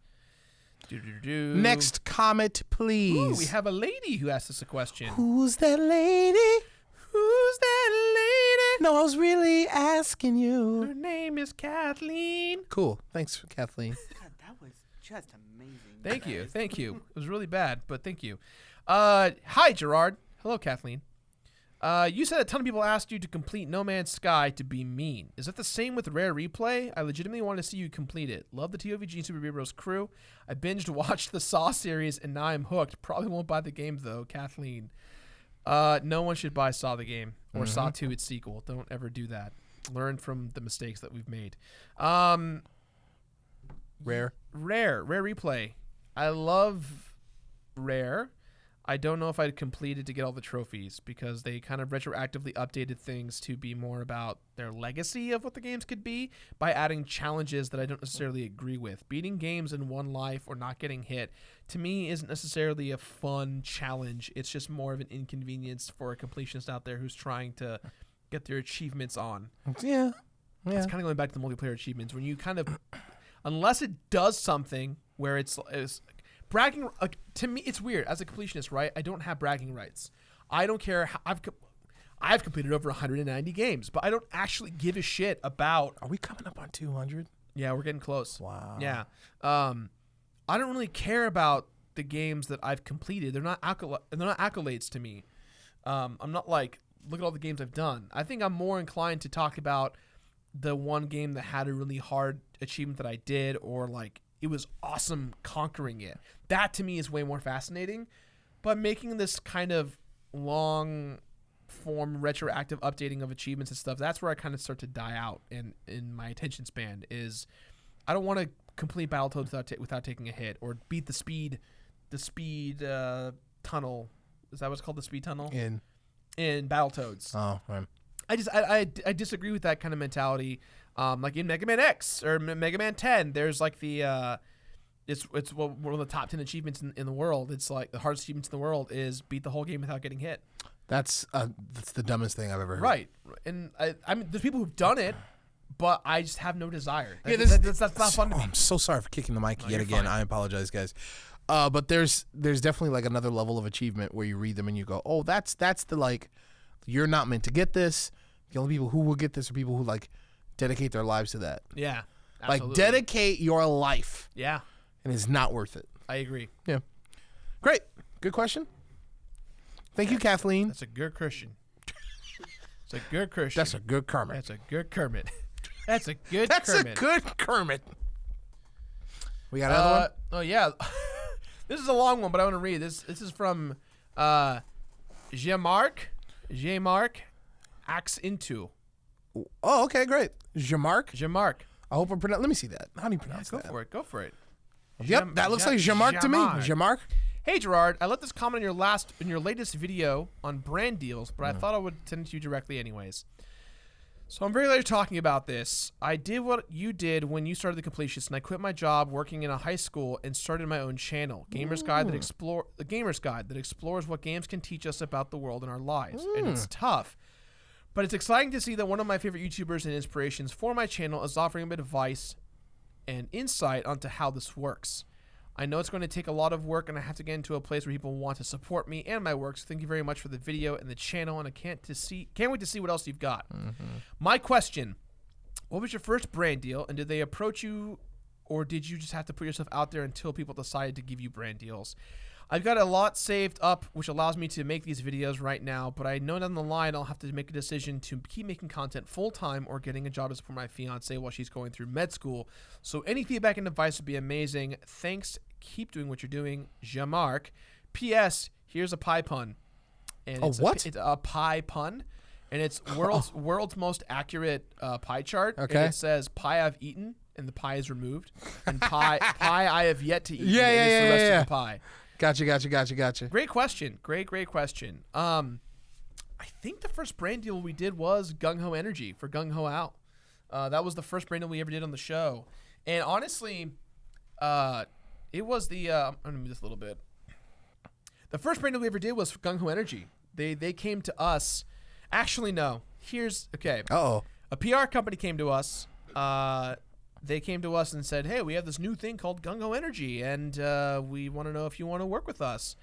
Speaker 2: Next comment, please.
Speaker 1: Ooh, we have a lady who asked us a question.
Speaker 2: Who's that lady?
Speaker 1: Who's that lady?
Speaker 2: No, I was really asking you.
Speaker 1: Her name is Kathleen.
Speaker 2: Cool. Thanks, Kathleen.
Speaker 3: God, that was just amazing.
Speaker 1: Thank you. Thank you. It was really bad, but thank you. Hi, Jirard. Hello, Kathleen. You said a ton of people asked you to complete No Man's Sky to be mean. Is that the same with Rare Replay? I legitimately want to see you complete it. Love the TOVG Super Mario Bros. Crew. I binged watched the Saw series and now I'm hooked. Probably won't buy the game though, Kathleen. No one should buy Saw the game or Saw 2 its sequel. Don't ever do that. Learn from the mistakes that we've made.
Speaker 2: Rare.
Speaker 1: Rare Replay. I love Rare. I don't know if I'd completed to get all the trophies because they kind of retroactively updated things to be more about their legacy of what the games could be by adding challenges that I don't necessarily agree with. Beating games in one life or not getting hit, to me, isn't necessarily a fun challenge. It's just more of an inconvenience for a completionist out there who's trying to get their achievements on.
Speaker 2: Yeah.
Speaker 1: It's kind of going back to the multiplayer achievements when you kind of, unless it does something where it's bragging, to me, it's weird. As a completionist, right? I don't have bragging rights. I don't care. I've completed over 190 games, but I don't actually give a shit about.
Speaker 2: Are we coming up on 200?
Speaker 1: Yeah, we're getting close.
Speaker 2: Wow.
Speaker 1: Yeah. I don't really care about the games that I've completed. They're not accolades to me. I'm not like, look at all the games I've done. I think I'm more inclined to talk about the one game that had a really hard achievement that I did, or like, it was awesome conquering it. That to me is way more fascinating. But making this kind of long form retroactive updating of achievements and stuff, that's where I kind of start to die out in my attention span. Is I don't want to complete Battletoads without taking a hit, or beat the speed tunnel. Is that what's called, the speed tunnel? In Battletoads.
Speaker 2: Oh, right.
Speaker 1: I disagree with that kind of mentality. Like in Mega Man X or Mega Man 10, there's like the it's one of the top 10 achievements in the world. It's like the hardest achievements in the world is beat the whole game without getting hit.
Speaker 2: That's the dumbest thing I've ever heard.
Speaker 1: Right, and I mean, there's people who've done it, but I just have no desire.
Speaker 2: That's
Speaker 1: not fun to me.
Speaker 2: I'm so sorry for kicking the mic yet again.
Speaker 1: Fine.
Speaker 2: I apologize, guys. But there's definitely like another level of achievement where you read them and you go, oh, that's the like, you're not meant to get this. The only people who will get this are people who like dedicate their lives to that.
Speaker 1: Yeah, absolutely.
Speaker 2: Like, dedicate your life.
Speaker 1: Yeah,
Speaker 2: and it's not worth it.
Speaker 1: I agree.
Speaker 2: Yeah, great, good question. Thank you, Kathleen.
Speaker 1: That's a good Christian. It's a good Christian.
Speaker 2: That's a good Kermit.
Speaker 1: That's a good Kermit. That's a good
Speaker 2: That's
Speaker 1: Kermit.
Speaker 2: a good Kermit. We got another one?
Speaker 1: Oh, yeah. This is a long one, but I want to read this. This is from Jirard. Axe into.
Speaker 2: Oh, okay, great. Jirard. I hope I'm pronouncing. Let me see that. How do you pronounce that?
Speaker 1: Go for it.
Speaker 2: Yep, that looks like Jirard to me. Jirard.
Speaker 1: Hey Jirard, I let this comment in your latest video on brand deals, but I thought I would send it to you directly anyways. So I'm very glad you're talking about this. I did what you did when you started the Completionist, and I quit my job working in a high school and started my own channel, Gamer's Guide that explores what games can teach us about the world and our lives. And it's tough. But it's exciting to see that one of my favorite YouTubers and inspirations for my channel is offering a bit of advice and insight onto how this works. I know it's going to take a lot of work, and I have to get into a place where people want to support me and my work. So thank you very much for the video and the channel, and I can't wait to see what else you've got. My question: what was your first brand deal, and did they approach you, or did you just have to put yourself out there until people decided to give you brand deals? I've got a lot saved up, which allows me to make these videos right now, but I know down the line I'll have to make a decision to keep making content full-time or getting a job to support my fiance while she's going through med school. So any feedback and advice would be amazing. Thanks. Keep doing what you're doing, Jean-Marc. P.S. Here's a pie pun. And it's a pie pun, and it's world's most accurate pie chart.
Speaker 2: Okay.
Speaker 1: And it says pie I've eaten, and the pie is removed, and pie I have yet to eat.
Speaker 2: Yeah.
Speaker 1: The rest of the pie.
Speaker 2: Gotcha. Great
Speaker 1: question. Great question. I think the first brand deal we did was Gung Ho Energy for Gung Ho Out. That was the first brand deal we ever did on the show, and honestly, it was the. I'm gonna move this a little bit. The first brand deal we ever did was Gung Ho Energy. They came to us. Actually, no. Here's okay.
Speaker 2: Uh-oh.
Speaker 1: A PR company came to us. They came to us and said, "Hey, we have this new thing called Gung Ho Energy, and we want to know if you want to work with us."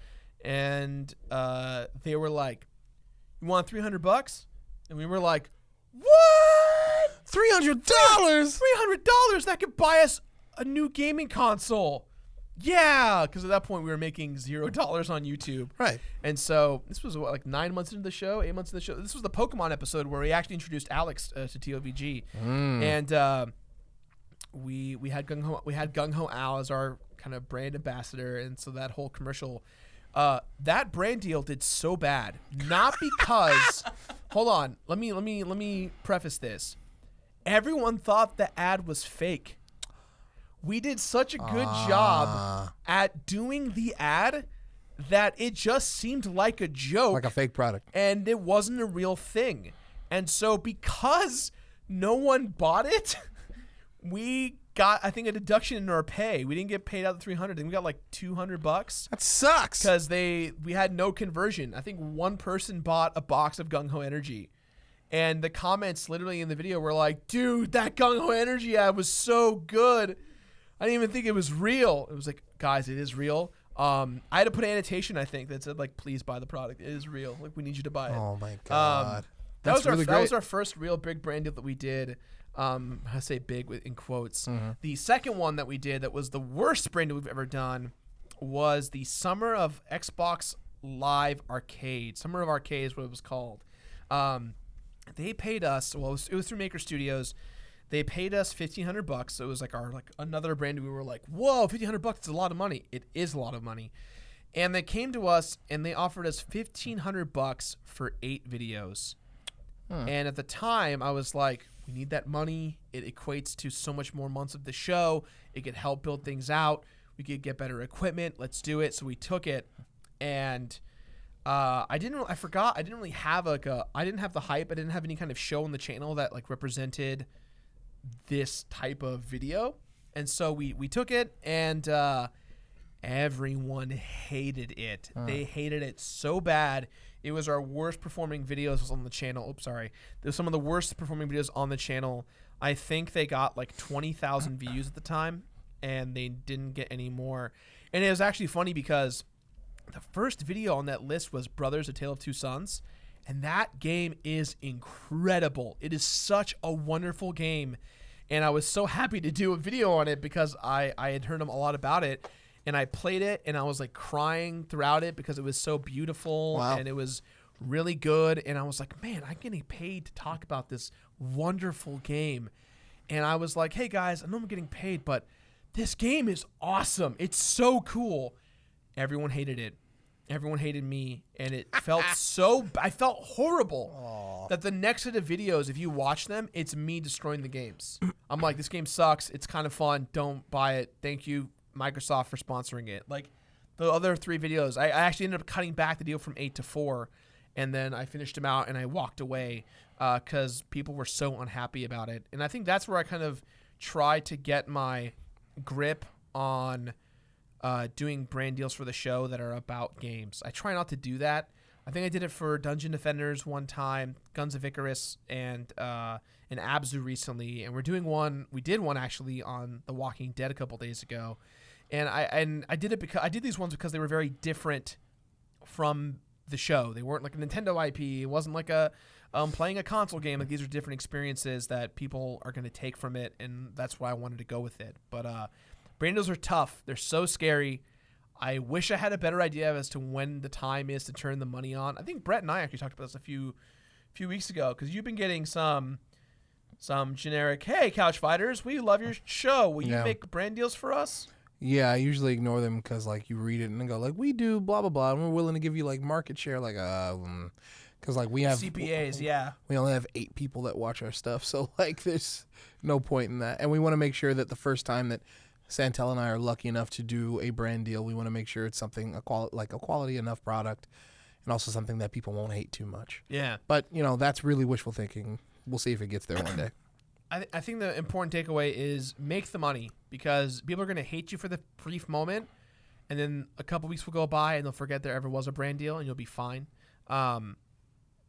Speaker 1: And they were like, "You want $300?" And we were like, "What?
Speaker 2: $300?
Speaker 1: $300? That could buy us a new gaming console." Yeah, because at that point we were making $0 on YouTube. Right. And so this was what, like 9 months into the show, 8 months into the show. This was the Pokemon episode where we actually introduced Alex to TOVG. And we had Gung Ho Al as our kind of brand ambassador, and so that whole commercial, that brand deal did so bad. Not because hold on, let me preface this. Everyone thought the ad was fake. We did such a good job at doing the ad that it just seemed like a joke.
Speaker 2: Like a fake product.
Speaker 1: And it wasn't a real thing. And so because no one bought it, we got, I think, a deduction in our pay. We didn't get paid out the $300. I think we got like $200.
Speaker 2: That sucks.
Speaker 1: Because we had no conversion. I think one person bought a box of Gung Ho Energy. And the comments literally in the video were like, dude, that Gung Ho Energy ad was so good. I didn't even think it was real. It was like, guys, it is real. I had to put an annotation, I think, that said, like, please buy the product. It is real. Like, we need you to buy it.
Speaker 2: Oh, my God.
Speaker 1: That
Speaker 2: really
Speaker 1: was our first real big brand deal that we did. I say big in quotes.
Speaker 2: Mm-hmm.
Speaker 1: The second one that we did that was the worst brand deal we've ever done was the Summer of Xbox Live Arcade. Summer of Arcade is what it was called. They paid us, well, it was through Maker Studios. They paid us $1,500. So it was like another brand. We were like, whoa, $1,500 is a lot of money. It is a lot of money. And they came to us and they offered us $1,500 for 8 videos. And at the time, I was like, we need that money. It equates to so much more months of the show. It could help build things out. We could get better equipment. Let's do it. So we took it, and I didn't have I didn't have the hype. I didn't have any kind of show on the channel that like represented this type of video. And so we took it, and everyone hated it. They hated it so bad. It was our worst performing videos on the channel. Oops, sorry. There's some of the worst performing videos on the channel. I think they got like 20,000 views at the time, and they didn't get any more. And it was actually funny because the first video on that list was Brothers: A Tale of Two Sons, and that game is incredible. It is such a wonderful game, and I was so happy to do a video on it because I had heard a lot about it. And I played it, and I was like crying throughout it because it was so beautiful.
Speaker 2: Wow.
Speaker 1: And it was really good. And I was like, man, I'm getting paid to talk about this wonderful game. And I was like, hey guys, I know I'm getting paid, but this game is awesome. It's so cool. Everyone hated it. Everyone hated me, and it felt I felt horrible. That the next set of videos, if you watch them, it's me destroying the games. I'm like, this game sucks. It's kind of fun. Don't buy it. Thank you, Microsoft, for sponsoring it. Like the other 3 videos, I actually ended up cutting back the deal from 8 to 4, and then I finished them out and I walked away because people were so unhappy about it. And I think that's where I kind of tried to get my grip on doing brand deals for the show that are about games. I try not to do that. I think I did it for Dungeon Defenders one time, Guns of Icarus, and Abzu recently, and we did one actually on The Walking Dead a couple days ago. And I did it because I did these ones because they were very different from the show. They weren't like a Nintendo IP. It wasn't like a playing a console game. Like, these are different experiences that people are going to take from it, and that's why I wanted to go with it. But brand deals are tough. They're so scary. I wish I had a better idea as to when the time is to turn the money on. I think Brett and I actually talked about this a few weeks ago, because you've been getting some generic, hey, Couch Fighters, we love your show. Will you make brand deals for us?
Speaker 2: Yeah, I usually ignore them because, like, you read it and go, like, we do blah, blah, blah, and we're willing to give you, like, market share, like, because, like, we have...
Speaker 1: CPAs, yeah.
Speaker 2: We only have 8 people that watch our stuff, so, like, there's no point in that. And we want to make sure that the first time that Santel and I are lucky enough to do a brand deal, we want to make sure it's something, a quality enough product, and also something that people won't hate too much.
Speaker 1: Yeah.
Speaker 2: But, that's really wishful thinking. We'll see if it gets there one day.
Speaker 1: I think the important takeaway is make the money, because people are going to hate you for the brief moment, and then a couple weeks will go by and they'll forget there ever was a brand deal, and you'll be fine.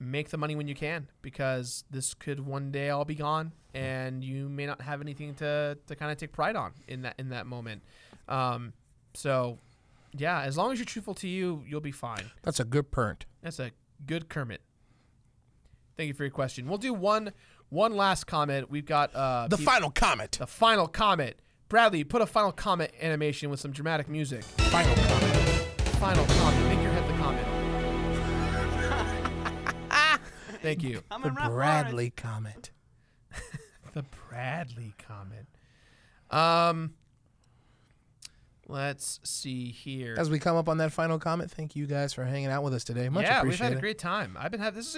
Speaker 1: Make the money when you can, because this could one day all be gone, and you may not have anything to kind of take pride on in that moment. So, yeah, as long as you're truthful to you, you'll be fine.
Speaker 2: That's a good parent.
Speaker 1: That's a good Kermit. Thank you for your question. We'll do one last comment. We've got
Speaker 2: the final comment.
Speaker 1: The final comment. Bradley, put a final comment animation with some dramatic music.
Speaker 2: Final comment.
Speaker 1: Final comment. Make your head the comment. Thank you.
Speaker 2: The Bradley comment.
Speaker 1: The Bradley comment. Let's see here.
Speaker 2: As we come up on that final comment, thank you guys for hanging out with us today. Much appreciated.
Speaker 1: We've had a great time. This is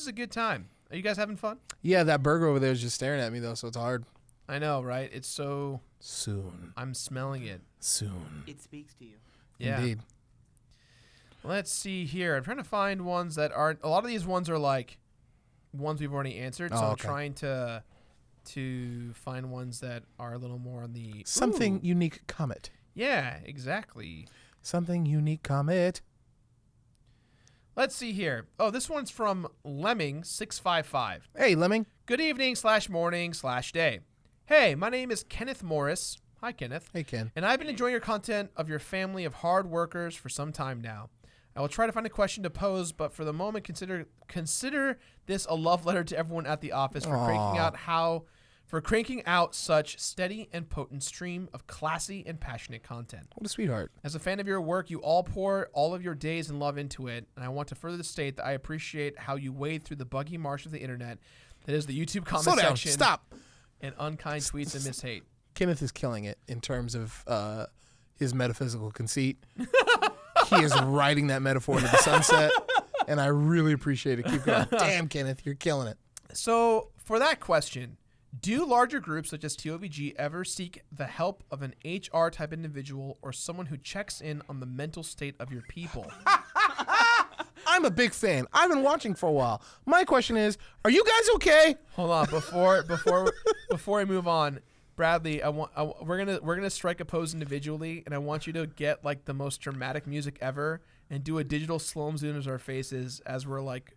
Speaker 1: a good time. Are you guys having fun?
Speaker 2: Yeah, that burger over there is just staring at me though, so it's hard.
Speaker 1: I know, right? It's so
Speaker 2: soon.
Speaker 1: I'm smelling it.
Speaker 2: Soon.
Speaker 3: It speaks to you.
Speaker 1: Yeah.
Speaker 2: Indeed.
Speaker 1: Let's see here. I'm trying to find ones that aren't. A lot of these ones are like ones we've already answered. So I'm trying to find ones that are a little more on the
Speaker 2: something unique. Comet.
Speaker 1: Yeah, exactly.
Speaker 2: Something unique. Comet.
Speaker 1: Let's see here. Oh, this one's from Lemming655.
Speaker 2: Hey, Lemming.
Speaker 1: Good evening / morning / day. Hey, my name is Kenneth Morris. Hi, Kenneth.
Speaker 2: Hey, Ken.
Speaker 1: And I've been enjoying your content of your family of hard workers for some time now. I will try to find a question to pose, but for the moment, consider this a love letter to everyone at the office for cranking out such steady and potent stream of classy and passionate content.
Speaker 2: What a sweetheart.
Speaker 1: As a fan of your work, you all pour all of your days and love into it, and I want to further state that I appreciate how you wade through the buggy marsh of the internet that is the YouTube comment
Speaker 2: Slow down.
Speaker 1: section.
Speaker 2: Stop.
Speaker 1: And unkind tweets and mishate.
Speaker 2: Kenneth is killing it in terms of his metaphysical conceit. He is riding that metaphor to the sunset, and I really appreciate it. Keep going. Damn, Kenneth, you're killing it.
Speaker 1: So, for that question, do larger groups such as TOVG ever seek the help of an HR type individual or someone who checks in on the mental state of your people?
Speaker 2: I'm a big fan. I've been watching for a while. My question is, are you guys okay?
Speaker 1: Hold on, before I move on, Bradley, we're gonna strike a pose individually, and I want you to get like the most dramatic music ever and do a digital slow zoom as our faces as we're like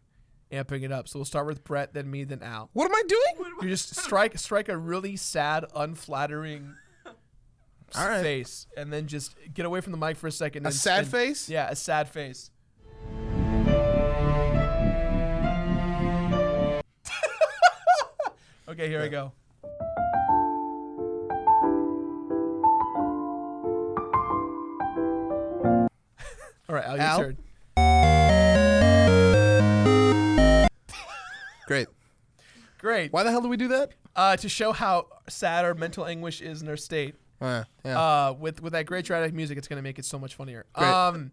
Speaker 1: amping it up. So we'll start with Brett, then me, then Al.
Speaker 2: What am I doing?
Speaker 1: You just strike a really sad, unflattering face, and then just get away from the mic for a second.
Speaker 2: A sad face?
Speaker 1: Yeah, a sad face. Okay, here I go. All right, Al, your turn. Great.
Speaker 2: Why the hell do we do that?
Speaker 1: To show how sad our mental anguish is in our state.
Speaker 2: Yeah.
Speaker 1: With that great dramatic music, it's going to make it so much funnier.
Speaker 2: Great.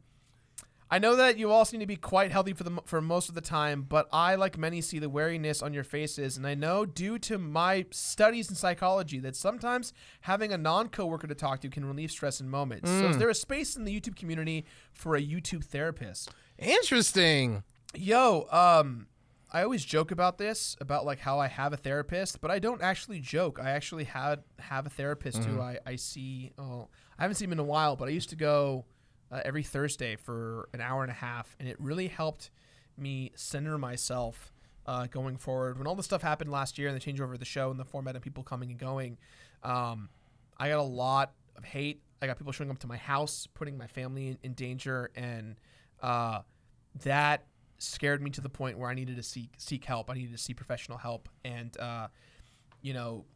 Speaker 1: I know that you all seem to be quite healthy for most of the time, but I, like many, see the wariness on your faces, and I know due to my studies in psychology that sometimes having a non-coworker to talk to can relieve stress in moments. So is there a space in the YouTube community for a YouTube therapist?
Speaker 2: Interesting.
Speaker 1: Yo, I always joke about this, about like how I have a therapist, but I don't actually joke. I actually have a therapist who I see. Oh, I haven't seen him in a while, but I used to go every Thursday for an hour and a half, and it really helped me center myself going forward. When all this stuff happened last year and the changeover of the show and the format and people coming and going, I got a lot of hate. I got people showing up to my house, putting my family in danger, and that scared me to the point where I needed to seek help. I needed to seek professional help. And,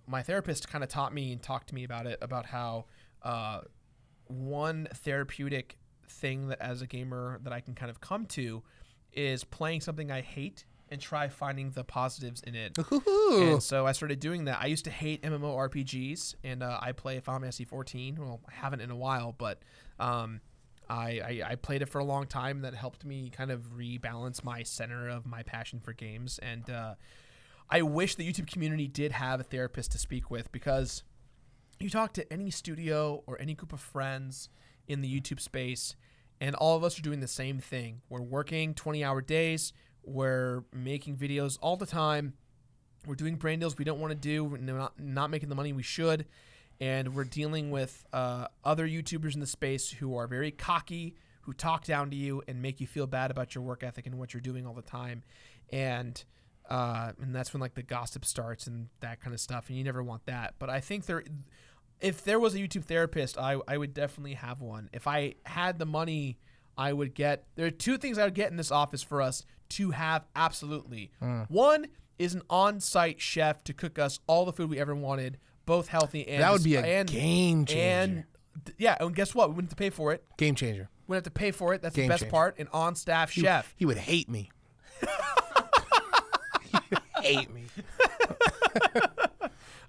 Speaker 1: my therapist kind of taught me and talked to me about it, about how one therapeutic thing that as a gamer that I can kind of come to is playing something I hate and try finding the positives in it.
Speaker 2: Ooh.
Speaker 1: And so I started doing that. I used to hate MMORPGs, and I play Final Fantasy 14. Well, I haven't in a while, but I played it for a long time. That helped me kind of rebalance my center of my passion for games. And I wish the YouTube community did have a therapist to speak with, because you talk to any studio or any group of friends in the YouTube space, and all of us are doing the same thing. We're working 20-hour days. We're making videos all the time. We're doing brand deals we don't want to do. We're not making the money we should. And we're dealing with other YouTubers in the space who are very cocky, who talk down to you and make you feel bad about your work ethic and what you're doing all the time. And that's when like the gossip starts and that kind of stuff. And you never want that. But I think if there was a YouTube therapist, I would definitely have one. If I had the money, there are two things I would get in this office for us to have absolutely. One is an on-site chef to cook us all the food we ever wanted, both healthy and...
Speaker 2: That would be a game changer.
Speaker 1: And guess what? We wouldn't have to pay for it.
Speaker 2: Game changer.
Speaker 1: We wouldn't have to pay for it. That's
Speaker 2: Game
Speaker 1: the best
Speaker 2: changer.
Speaker 1: part. An on-staff chef.
Speaker 2: He would hate me. He would hate me.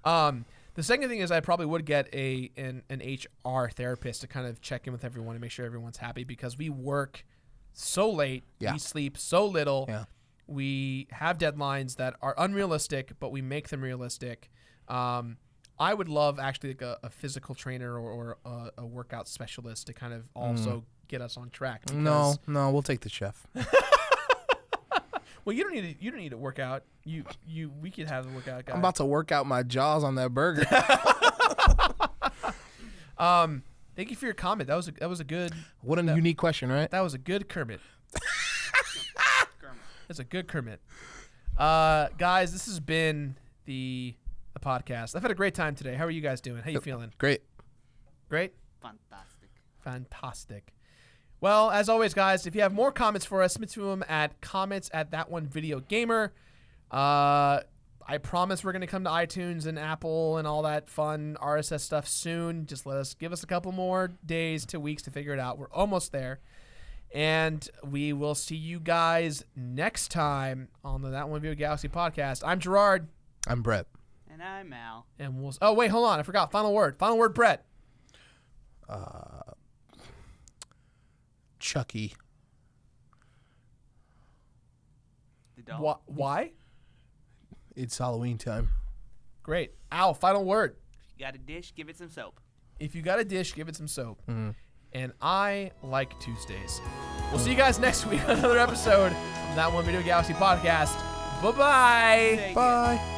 Speaker 1: The second thing is I probably would get an HR therapist to kind of check in with everyone and make sure everyone's happy, because we work so late.
Speaker 2: Yeah.
Speaker 1: We sleep so little.
Speaker 2: Yeah.
Speaker 1: We have deadlines that are unrealistic, but we make them realistic. I would love actually like a physical trainer or a workout specialist to kind of also get us on track.
Speaker 2: No, we'll take the chef.
Speaker 1: Well, you don't need to work out. We could have the workout guy.
Speaker 2: I'm about to work out my jaws on that burger.
Speaker 1: Thank you for your comment. That was a good.
Speaker 2: What a unique question, right?
Speaker 1: That was a good Kermit. That's a good Kermit. Guys, this has been the podcast. I've had a great time today. How are you guys doing? How you feeling?
Speaker 2: Great.
Speaker 1: Great?
Speaker 3: Fantastic.
Speaker 1: Well, as always, guys, if you have more comments for us, submit to them at comments@thatonevideogamer. I promise we're going to come to iTunes and Apple and all that fun RSS stuff soon. Just give us a couple more days to weeks to figure it out. We're almost there. And we will see you guys next time on the That One Video Galaxy podcast. I'm Jirard.
Speaker 2: I'm Brett.
Speaker 3: And I'm Al.
Speaker 1: And oh, wait, hold on. I forgot. Final word, Brett.
Speaker 2: Chucky.
Speaker 3: The dog.
Speaker 1: Why?
Speaker 2: It's Halloween time.
Speaker 1: Great. Al, final word.
Speaker 3: If you got a dish, give it some soap.
Speaker 1: If you got a dish, give it some soap.
Speaker 2: Mm-hmm.
Speaker 1: And I like Tuesdays. We'll see you guys next week on another episode of That One Video Galaxy podcast. Bye-bye.
Speaker 2: Bye.